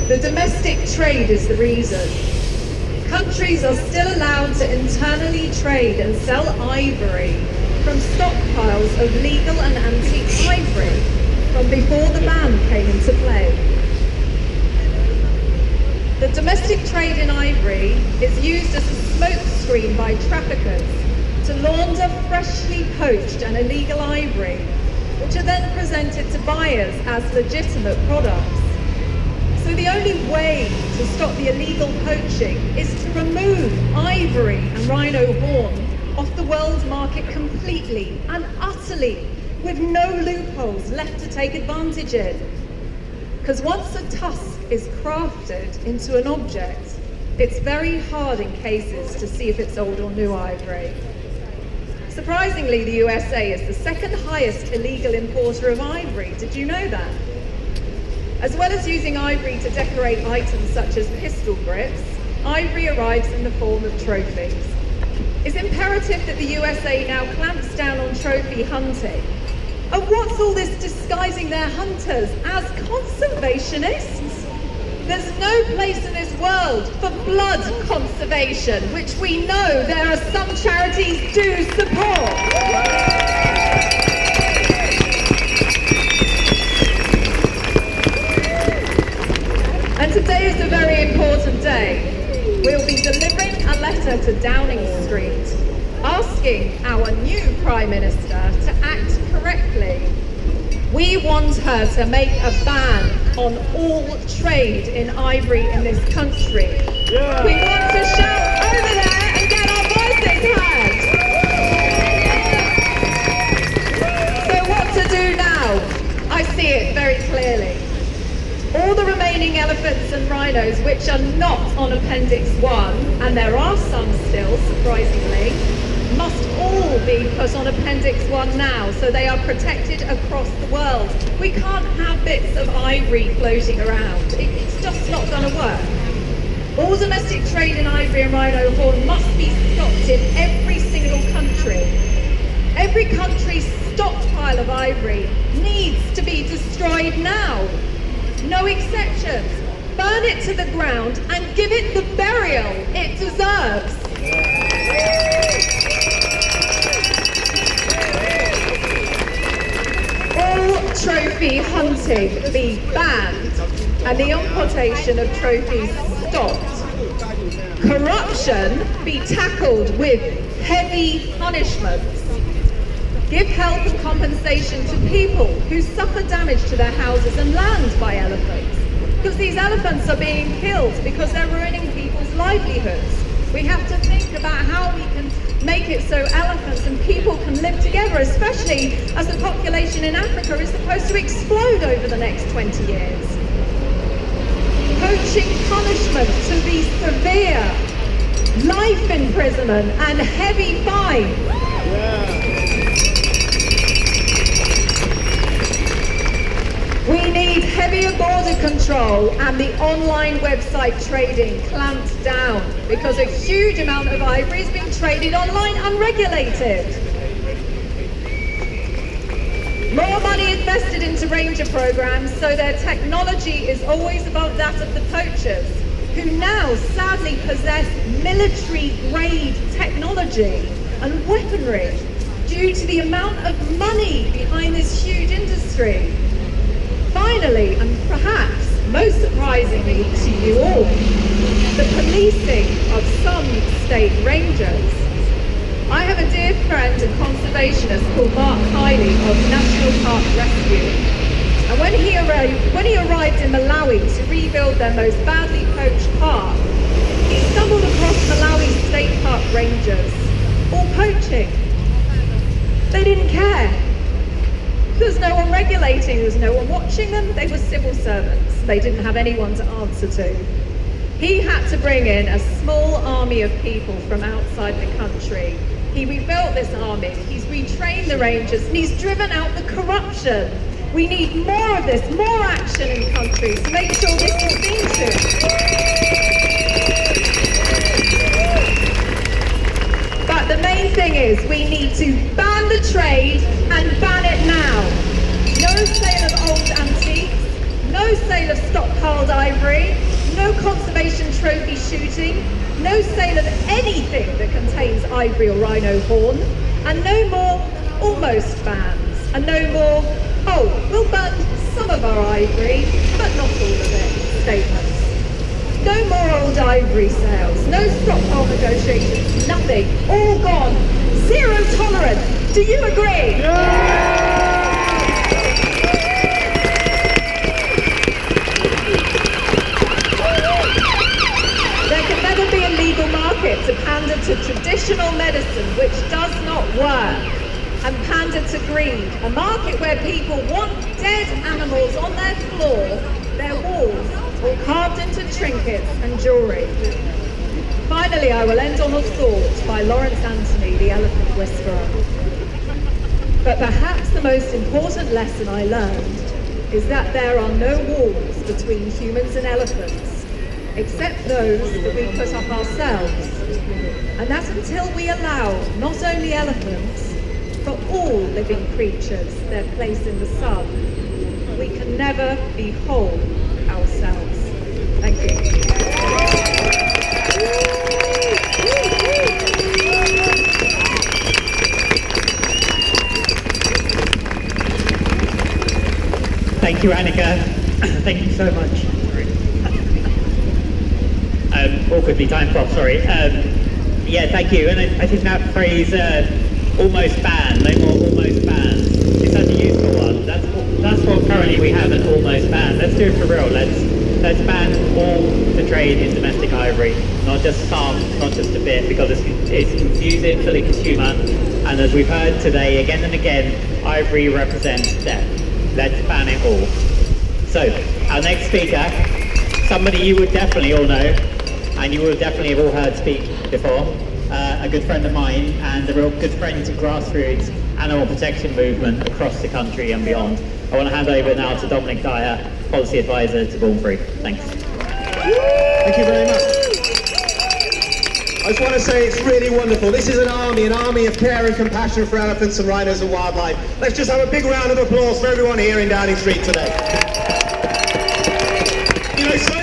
The domestic trade is the reason. Countries are still allowed to internally trade and sell ivory from stockpiles of legal and antique ivory from before the ban came into play. The domestic trade in ivory is used as a smokescreen by traffickers to launder freshly poached and illegal ivory, which are then presented to buyers as legitimate products. So the only way to stop the illegal poaching is to remove ivory and rhino horn off the world market completely and utterly, with no loopholes left to take advantage in. Because once a tusk is crafted into an object, it's very hard in cases to see if it's old or new ivory. Surprisingly, the USA is the second highest illegal importer of ivory. Did you know that? As well as using ivory to decorate items such as pistol grips, ivory arrives in the form of trophies. It's imperative that the USA now clamps down on trophy hunting. And what's all this disguising their hunters as conservationists? There's no place in this world for blood conservation, which we know there are some charities do support. And today is a very important day. We'll be delivering a letter to Downing Street, asking our new Prime Minister to act correctly. We want her to make a ban on all trade in ivory in this country. Yeah. We want to shout over there and get our voices heard. So what to do now? I see it very clearly. All the remaining elephants and rhinos which are not on Appendix 1, and there are some still, surprisingly, must all be put on Appendix 1 now, so they are protected across the world. We can't have bits of ivory floating around. It's just not going to work. All domestic trade in ivory and rhino horn must be stopped in every single country. Every country's stockpile of ivory needs to be destroyed now. No exceptions. Burn it to the ground and give it the burial it deserves. All trophy hunting be banned and the importation of trophies stopped. Corruption be tackled with heavy punishments. Give help and compensation to people who suffer damage to their houses and land by elephants. Because these elephants are being killed because they're ruining people's livelihoods. We have to think about how we can make it so elephants and people can live together, especially as the population in Africa is supposed to explode over the next 20 years. Poaching punishment to be severe, life imprisonment and heavy fines. We need heavier border control and the online website trading clamped down because a huge amount of ivory is being traded online unregulated. More money invested into ranger programs so their technology is always above that of the poachers, who now sadly possess military-grade technology and weaponry due to the amount of money behind this huge industry. Finally, and perhaps most surprisingly to you all, the policing of some state rangers. I have a dear friend and conservationist called Mark Kiley of National Park Rescue. And when he arrived in Malawi to rebuild their most badly poached park, he stumbled across Malawi State Park rangers, all poaching. They didn't care. There was no one regulating, there was no one watching them, they were civil servants. They didn't have anyone to answer to. He had to bring in a small army of people from outside the country. He rebuilt this army, he's retrained the rangers, and he's driven out the corruption. We need more of this, more action in countries to make sure this is seen to. But the main thing is we need to ban the trade and ban it now. No sale of old antiques, no sale of stockpiled ivory, no conservation trophy shooting, no sale of anything that contains ivory or rhino horn, and no more almost bans, and no more, oh, we'll burn some of our ivory, but not all of it, statements. No more old ivory sales, no stockpile negotiations, nothing, all gone. Zero tolerance. Do you agree? Yeah! There can never be a legal market to pander to traditional medicine which does not work, and pander to greed. A market where people want dead animals on their floor, their walls, all carved into trinkets and jewellery. Finally, I will end on a thought by Lawrence Anthony, the Elephant Whisperer. But perhaps the most important lesson I learned is that there are no walls between humans and elephants, except those that we put up ourselves. And that until we allow not only elephants, but all living creatures their place in the sun, we can never be whole ourselves. Thank you. Thank you, Annika. Thank you so much. Awkwardly timed off, sorry. Yeah, thank you. And I think that phrase, almost banned, no more almost banned, is such a useful one. That's what currently we have, an almost ban. Let's do it for real. Let's ban all the trade in domestic ivory, not just some, not just a bit, because it's confusing for the consumer. And as we've heard today, again and again, ivory represents death. Let's ban it all. So, our next speaker, somebody you would definitely all know, and you will definitely have all heard speak before, a good friend of mine and a real good friend to grassroots animal protection movement across the country and beyond. I want to hand over now to Dominic Dyer, Policy Advisor to Born Free. Thanks. Thank you very much. I just want to say it's really wonderful. This is an army of care and compassion for elephants and rhinos and wildlife. Let's just have a big round of applause for everyone here in Downing Street today. You know, so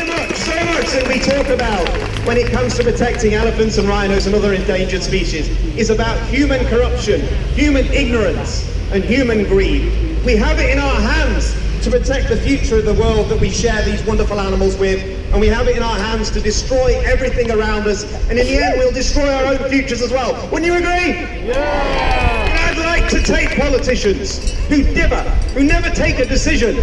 much that we talk about when it comes to protecting elephants and rhinos and other endangered species is about human corruption, human ignorance, and human greed. We have it in our hands to protect the future of the world that we share these wonderful animals with, and we have it in our hands to destroy everything around us, and in the end we'll destroy our own futures as well. Wouldn't you agree? Yeah! I'd like to take politicians who differ, who never take a decision,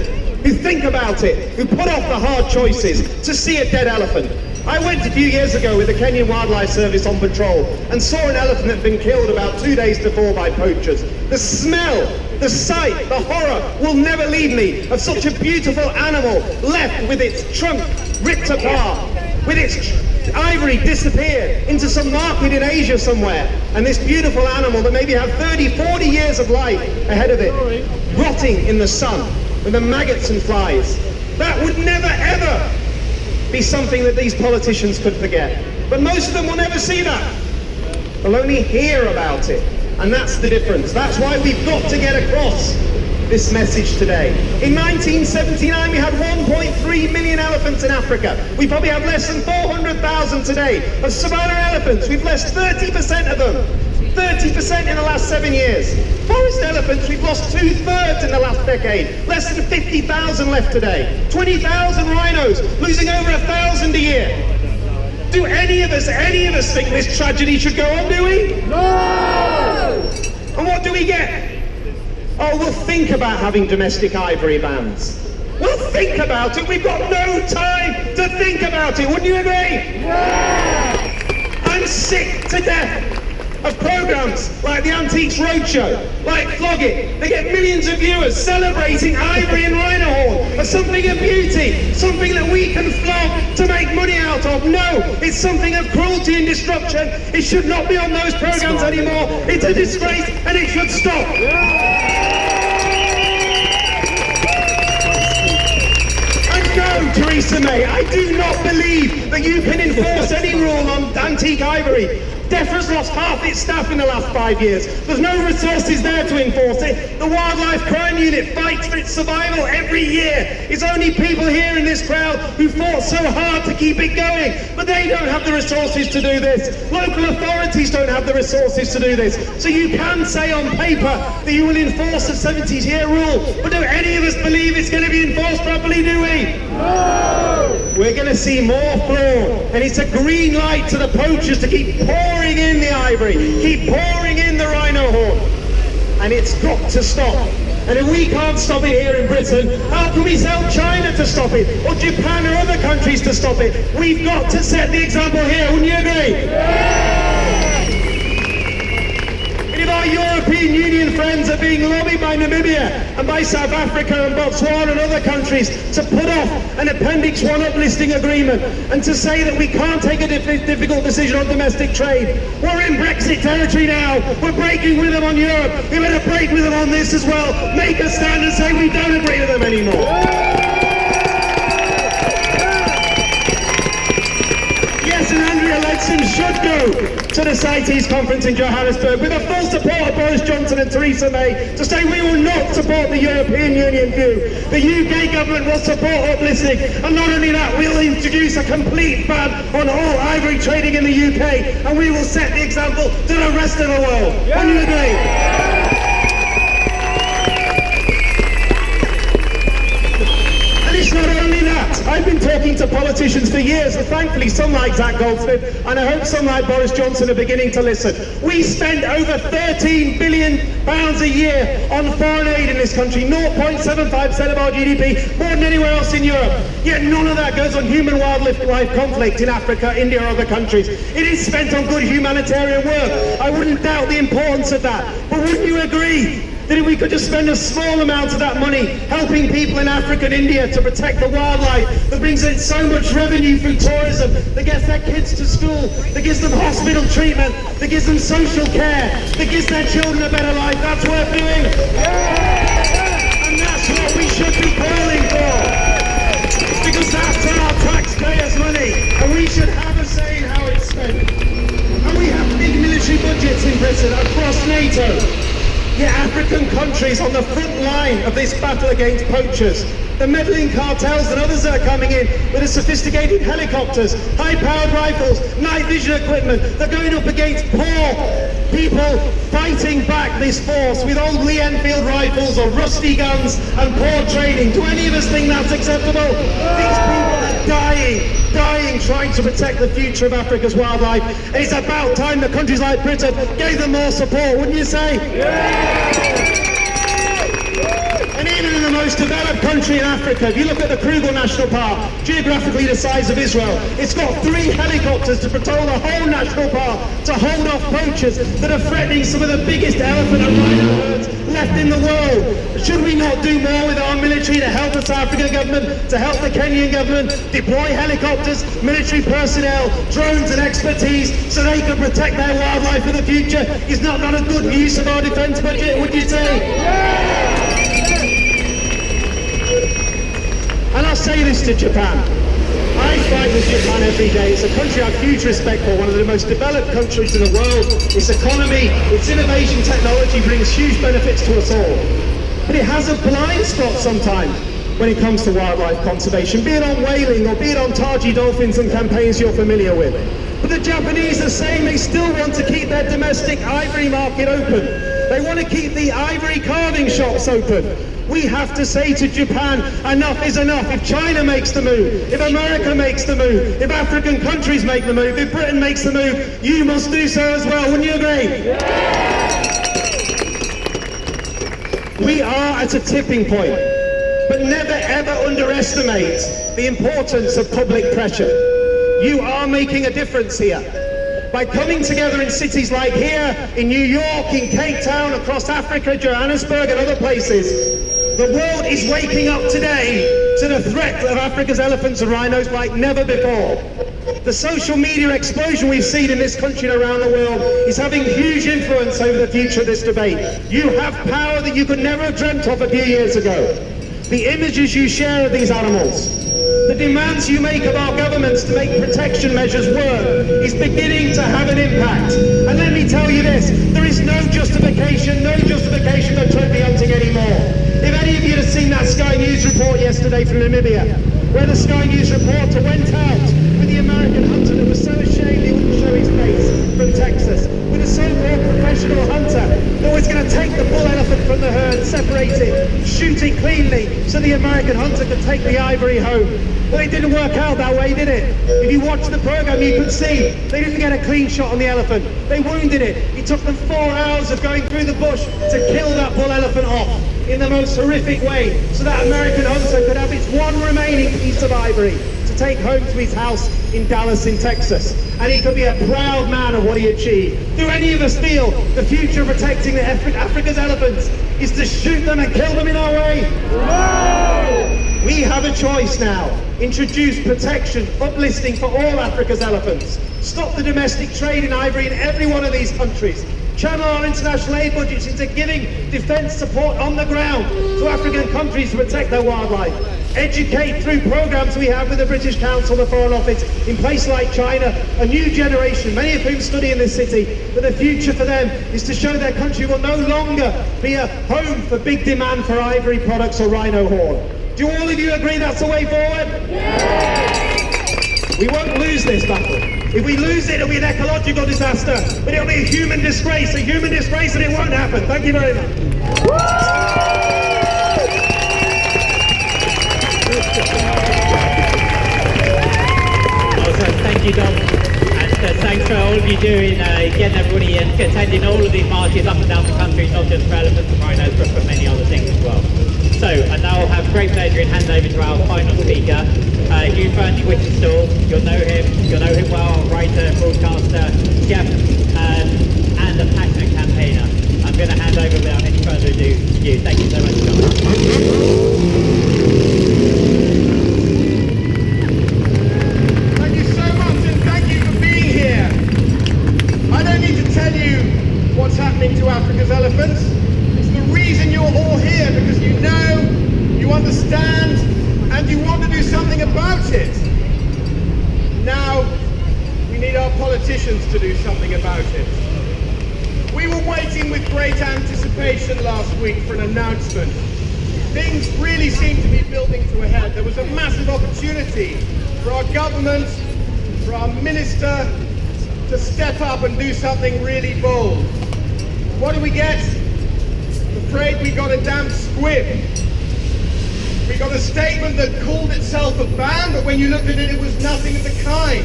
who think about it, who put off the hard choices, to see a dead elephant. I went a few years ago with the Kenyan Wildlife Service on patrol and saw an elephant that had been killed about 2 days before by poachers. The smell, the sight, the horror will never leave me of such a beautiful animal left with its trunk ripped apart, with its ivory disappeared into some market in Asia somewhere, and this beautiful animal that maybe had 30, 40 years of life ahead of it, rotting in the sun with the maggots and flies. That would never ever be something that these politicians could forget. But most of them will never see that. They'll only hear about it. And that's the difference. That's why we've got to get across this message today. In 1979, we had 1.3 million elephants in Africa. We probably have less than 400,000 today. Of savanna elephants, we've lost 30% of them. 30% in the last 7 years. Forest elephants, we've lost 2/3 in the last decade. Less than 50,000 left today. 20,000 rhinos, losing over 1,000 a year. Do any of us think this tragedy should go on, do we? No! And what do we get? Oh, we'll think about having domestic ivory bans. We'll think about it. We've got no time to think about it. Wouldn't you agree? Yeah! I'm sick to death of programs like the Antiques Roadshow, like Flog It. They get millions of viewers celebrating ivory and rhino horn as something of beauty, something that we can flog to make money out of. No, it's something of cruelty and destruction. It should not be on those programs anymore. It's a disgrace and it should stop. No, Theresa May, I do not believe that you can enforce any rule on antique ivory. DEFRA's lost half its staff in the last 5 years. There's no resources there to enforce it. The Wildlife Crime Unit fights for its survival every year. It's only people here in this crowd who fought so hard to keep it going, but they don't have the resources to do this. Local authorities don't have the resources to do this. So you can say on paper that you will enforce a 70-year rule, but do any of us believe it's going to be enforced properly, do we? No! We're going to see more fraud, and it's a green light to the poachers to keep pouring in the ivory, keep pouring in the rhino horn, and it's got to stop. And if we can't stop it here in Britain, how can we tell China to stop it, or Japan or other countries to stop it? We've got to set the example here, wouldn't you agree? Yeah! And if our European Union friends are being lobbied by Namibia and by South Africa and Botswana and other countries to put off an Appendix 1 uplisting agreement and to say that we can't take a difficult decision on domestic trade, we're in Brexit territory now. We're breaking with them on Europe. We better break with them on this as well. Make a stand and say we don't agree with them anymore. Yes, and Andrea Leadsom should go to the CITES conference in Johannesburg with the full support of Boris Johnson and Theresa May to say we will not support the European Union view. The UK government will support uplisting, and not only that, we'll introduce a complete ban on all ivory trading in the UK, and we will set the example to the rest of the world. Wouldn't you agree? It's not only that. I've been talking to politicians for years, and thankfully some like Zach Goldsmith, and I hope some like Boris Johnson are beginning to listen. We spend over £13 billion a year on foreign aid in this country, 0.75% of our GDP, more than anywhere else in Europe. Yet none of that goes on human-wildlife conflict in Africa, India or other countries. It is spent on good humanitarian work. I wouldn't doubt the importance of that. But wouldn't you agree that if we could just spend a small amount of that money helping people in Africa and India to protect the wildlife that brings in so much revenue through tourism, that gets their kids to school, that gives them hospital treatment, that gives them social care, that gives their children a better life, that's worth doing. And that's what we should be calling for. Because that's our taxpayers' money, and we should have a say in how it's spent. And we have big military budgets in Britain across NATO. Yet African countries on the front line of this battle against poachers, the meddling cartels and others that are coming in with the sophisticated helicopters, high-powered rifles, night vision equipment, they're going up against poor people fighting back this force with old Lee Enfield rifles or rusty guns and poor training. Do any of us think that's acceptable? These people are dying trying to protect the future of Africa's wildlife, and it's about time that countries like Britain gave them more support, wouldn't you say? And even in the most developed country in Africa, if you look at the Kruger National Park, geographically the size of Israel, it's got 3 helicopters to patrol the whole national park to hold off poachers that are threatening some of the biggest elephant and rhino herds left in the world. Should we not do more with our military to help the South African government, to help the Kenyan government, deploy helicopters, military personnel, drones and expertise so they can protect their wildlife for the future? Is not that a good use of our defence budget, would you say? And I'll say this to Japan. I fight with Japan every day. It's a country I have huge respect for, one of the most developed countries in the world. Its economy, its innovation technology brings huge benefits to us all. But it has a blind spot sometimes when it comes to wildlife conservation, be it on whaling or be it on Taji dolphins and campaigns you're familiar with. But the Japanese are saying they still want to keep their domestic ivory market open. They want to keep the ivory carving shops open. We have to say to Japan, enough is enough. If China makes the move, if America makes the move, if African countries make the move, if Britain makes the move, you must do so as well. Wouldn't you agree? We are at a tipping point, but never ever underestimate the importance of public pressure. You are making a difference here. By coming together in cities like here, in New York, in Cape Town, across Africa, Johannesburg and other places, the world is waking up today to the threat of Africa's elephants and rhinos like never before. The social media explosion we've seen in this country and around the world is having huge influence over the future of this debate. You have power that you could never have dreamt of a few years ago. The images you share of these animals, the demands you make of our governments to make protection measures work is beginning to have an impact. And let me tell you this, there is no justification for trophy hunting anymore. If any of you have seen that Sky News report yesterday from Namibia, where the Sky News reporter went out with the American hunter that was so ashamed he wouldn't show his face from Texas, with a so-called professional hunter that was going to take the bull elephant from the herd, separate it, shoot it cleanly so the American hunter could take the ivory home. Well, it didn't work out that way, did it? If you watched the program, you could see they didn't get a clean shot on the elephant. They wounded it. It took them 4 hours of going through the bush to kill that bull elephant off in the most horrific way, so that American hunter could have its one remaining piece of ivory to take home to his house in Dallas in Texas. And he could be a proud man of what he achieved. Do any of us feel the future of protecting Africa's elephants is to shoot them and kill them in our way? No! We have a choice now. Introduce protection, uplisting for all Africa's elephants. Stop the domestic trade in ivory in every one of these countries. Channel our international aid budgets into giving defence support on the ground to African countries to protect their wildlife. Educate through programmes we have with the British Council, the Foreign Office, in places like China, a new generation, many of whom study in this city, but the future for them is to show their country will no longer be a home for big demand for ivory products or rhino horn. Do all of you agree that's the way forward? Yeah. We won't lose this battle. If we lose it, it'll be an ecological disaster, but it'll be a human disgrace, and it won't happen. Thank you very much. Awesome, thank you, Dom. And thanks for all of you doing, getting everybody and attending all of these marches up and down the country, not just for elephants and rhinos, but for many other things as well. So, and now I'll have great pleasure in handing over to our final speaker, Hugh Whitstall. You'll know him well, writer, broadcaster, chef, and a passionate campaigner. I'm going to hand over without any further ado to Africa's elephants. It's the reason you're all here, because you know, you understand, and you want to do something about it. Now, we need our politicians to do something about it. We were waiting with great anticipation last week for an announcement. Things really seemed to be building to a head. There was a massive opportunity for our government, for our minister, to step up and do something really bold. What did we get? I'm afraid we got a damn squib. We got a statement that called itself a ban, but when you looked at it, it was nothing of the kind.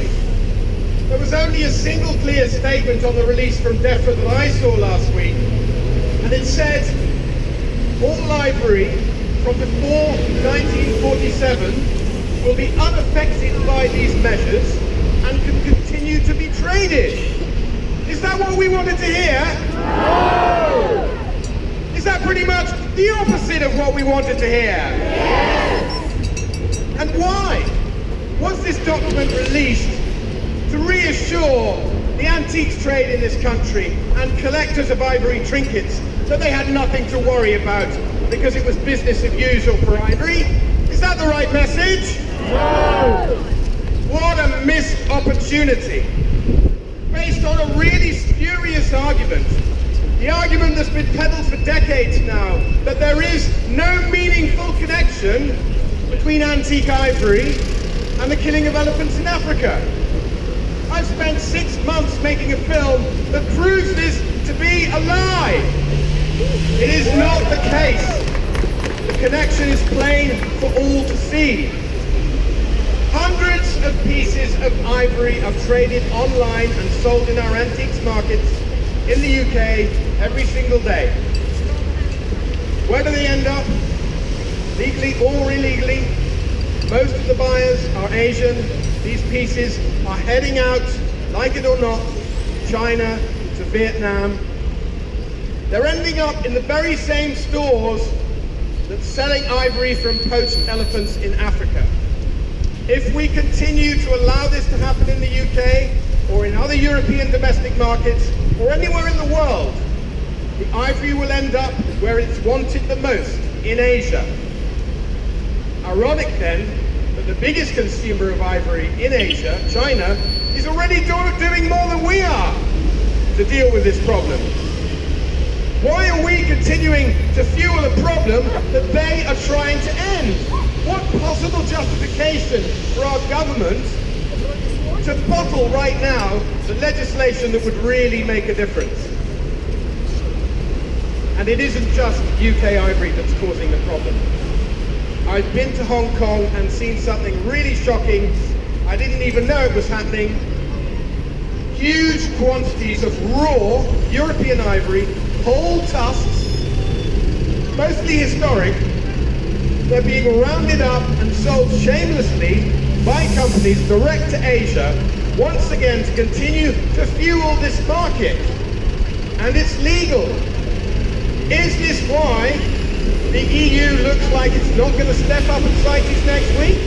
There was only a single clear statement on the release from DEFRA that I saw last week, and it said, all ivory from before 1947 will be unaffected by these measures and can continue to be traded. Is that what we wanted to hear? No! Is that pretty much the opposite of what we wanted to hear? Yes! And why? Was this document released to reassure the antiques trade in this country and collectors of ivory trinkets that they had nothing to worry about because it was business as usual for ivory? Is that the right message? No! What a missed opportunity. Based on a really spurious argument. The argument that's been peddled for decades now, that there is no meaningful connection between antique ivory and the killing of elephants in Africa. I've spent 6 months making a film that proves this to be a lie. It is not the case. The connection is plain for all to see. Hundreds of pieces of ivory are traded online and sold in our antiques markets in the UK every single day. Where do they end up? Legally or illegally? Most of the buyers are Asian. These pieces are heading out, like it or not, to China, to Vietnam. They're ending up in the very same stores that's selling ivory from poached elephants in Africa. If we continue to allow this to happen in the UK, or in other European domestic markets, or anywhere in the world, the ivory will end up where it's wanted the most, in Asia. Ironic then, that the biggest consumer of ivory in Asia, China, is already doing more than we are to deal with this problem. Why are we continuing to fuel a problem that they are trying to end? What possible justification for our government to bottle right now the legislation that would really make a difference? And it isn't just UK ivory that's causing the problem. I've been to Hong Kong and seen something really shocking. I didn't even know it was happening. Huge quantities of raw European ivory, whole tusks, mostly historic. They're being rounded up and sold shamelessly by companies direct to Asia, once again to continue to fuel this market. And it's legal. Is this why the EU looks like it's not going to step up at CITES next week?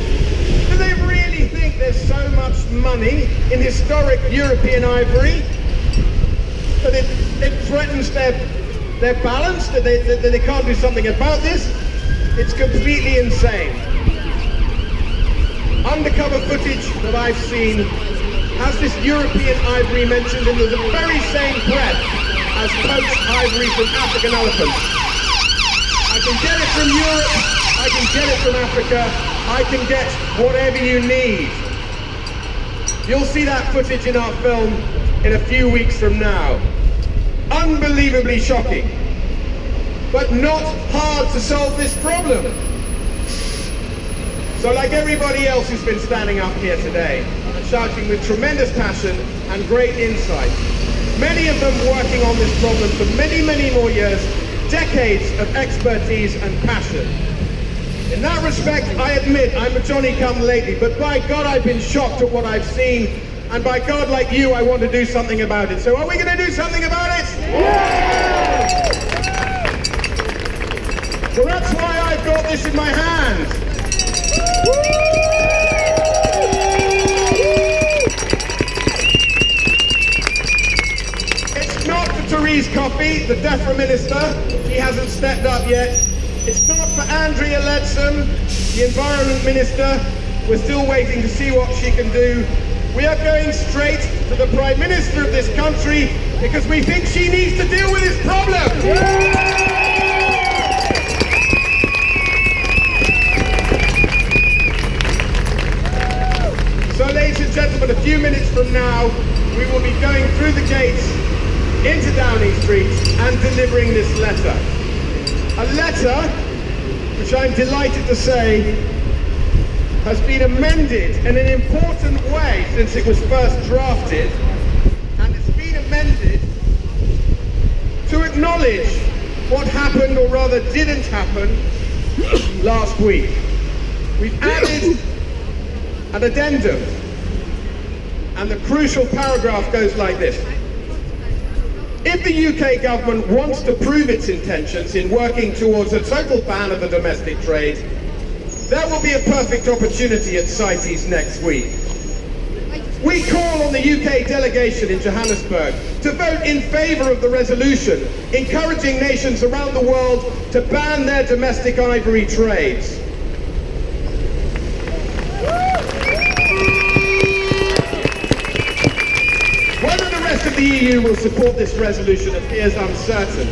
Do they really think there's so much money in historic European ivory that it threatens their balance, that they can't do something about this? It's completely insane. Undercover footage that I've seen has this European ivory mentioned in the very same breath as poached ivory from African elephants. I can get it from Europe, I can get it from Africa, I can get whatever you need. You'll see that footage in our film in a few weeks from now. Unbelievably shocking, but not hard to solve this problem. So like everybody else who's been standing up here today and shouting with tremendous passion and great insight, many of them working on this problem for many, many more years, decades of expertise and passion. In that respect, I admit I'm a Johnny-come-lately, but by God, I've been shocked at what I've seen, and by God, like you, I want to do something about it. So are we going to do something about it? Yeah! So that's why I've got this in my hand. It's not for Theresa Louise Coffey, the DEFRA Minister. She hasn't stepped up yet. It's not for Andrea Leadsom, the Environment Minister. We're still waiting to see what she can do. We are going straight to the Prime Minister of this country because we think she needs to deal with this problem. So, ladies and gentlemen, a few minutes from now, we will be going through the gates into Downing Street and delivering this letter. A letter which I'm delighted to say has been amended in an important way since it was first drafted, and it's been amended to acknowledge what happened, or rather didn't happen, last week. We've added an addendum, and the crucial paragraph goes like this. If the UK government wants to prove its intentions in working towards a total ban of the domestic trade, there will be a perfect opportunity at CITES next week. We call on the UK delegation in Johannesburg to vote in favour of the resolution encouraging nations around the world to ban their domestic ivory trades. Whether the rest of the EU will support this resolution appears uncertain,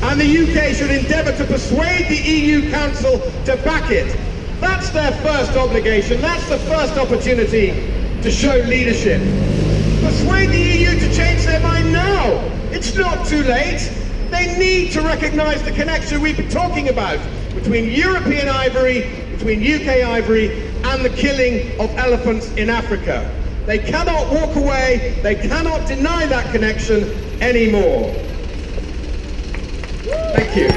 and the UK should endeavour to persuade the EU Council to back it. That's their first obligation, that's the first opportunity to show leadership. Persuade the EU to change their mind now. It's not too late. They need to recognise the connection we've been talking about between European ivory, between UK ivory, and the killing of elephants in Africa. They cannot walk away, they cannot deny that connection anymore. Thank you.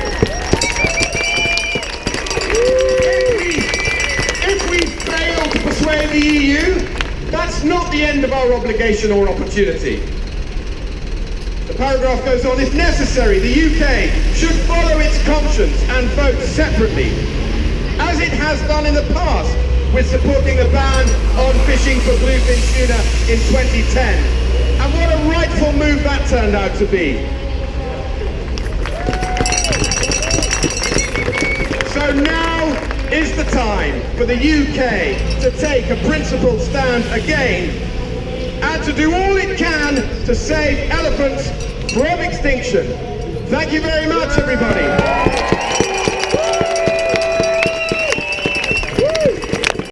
If we fail to persuade the EU, that's not the end of our obligation or opportunity. The paragraph goes on, if necessary, the UK should follow its conscience and vote separately, as it has done in the past with supporting the ban on fishing for bluefin tuna in 2010. And what a rightful move that turned out to be. So now is the time for the UK to take a principled stand again and to do all it can to save elephants from extinction. Thank you very much, everybody.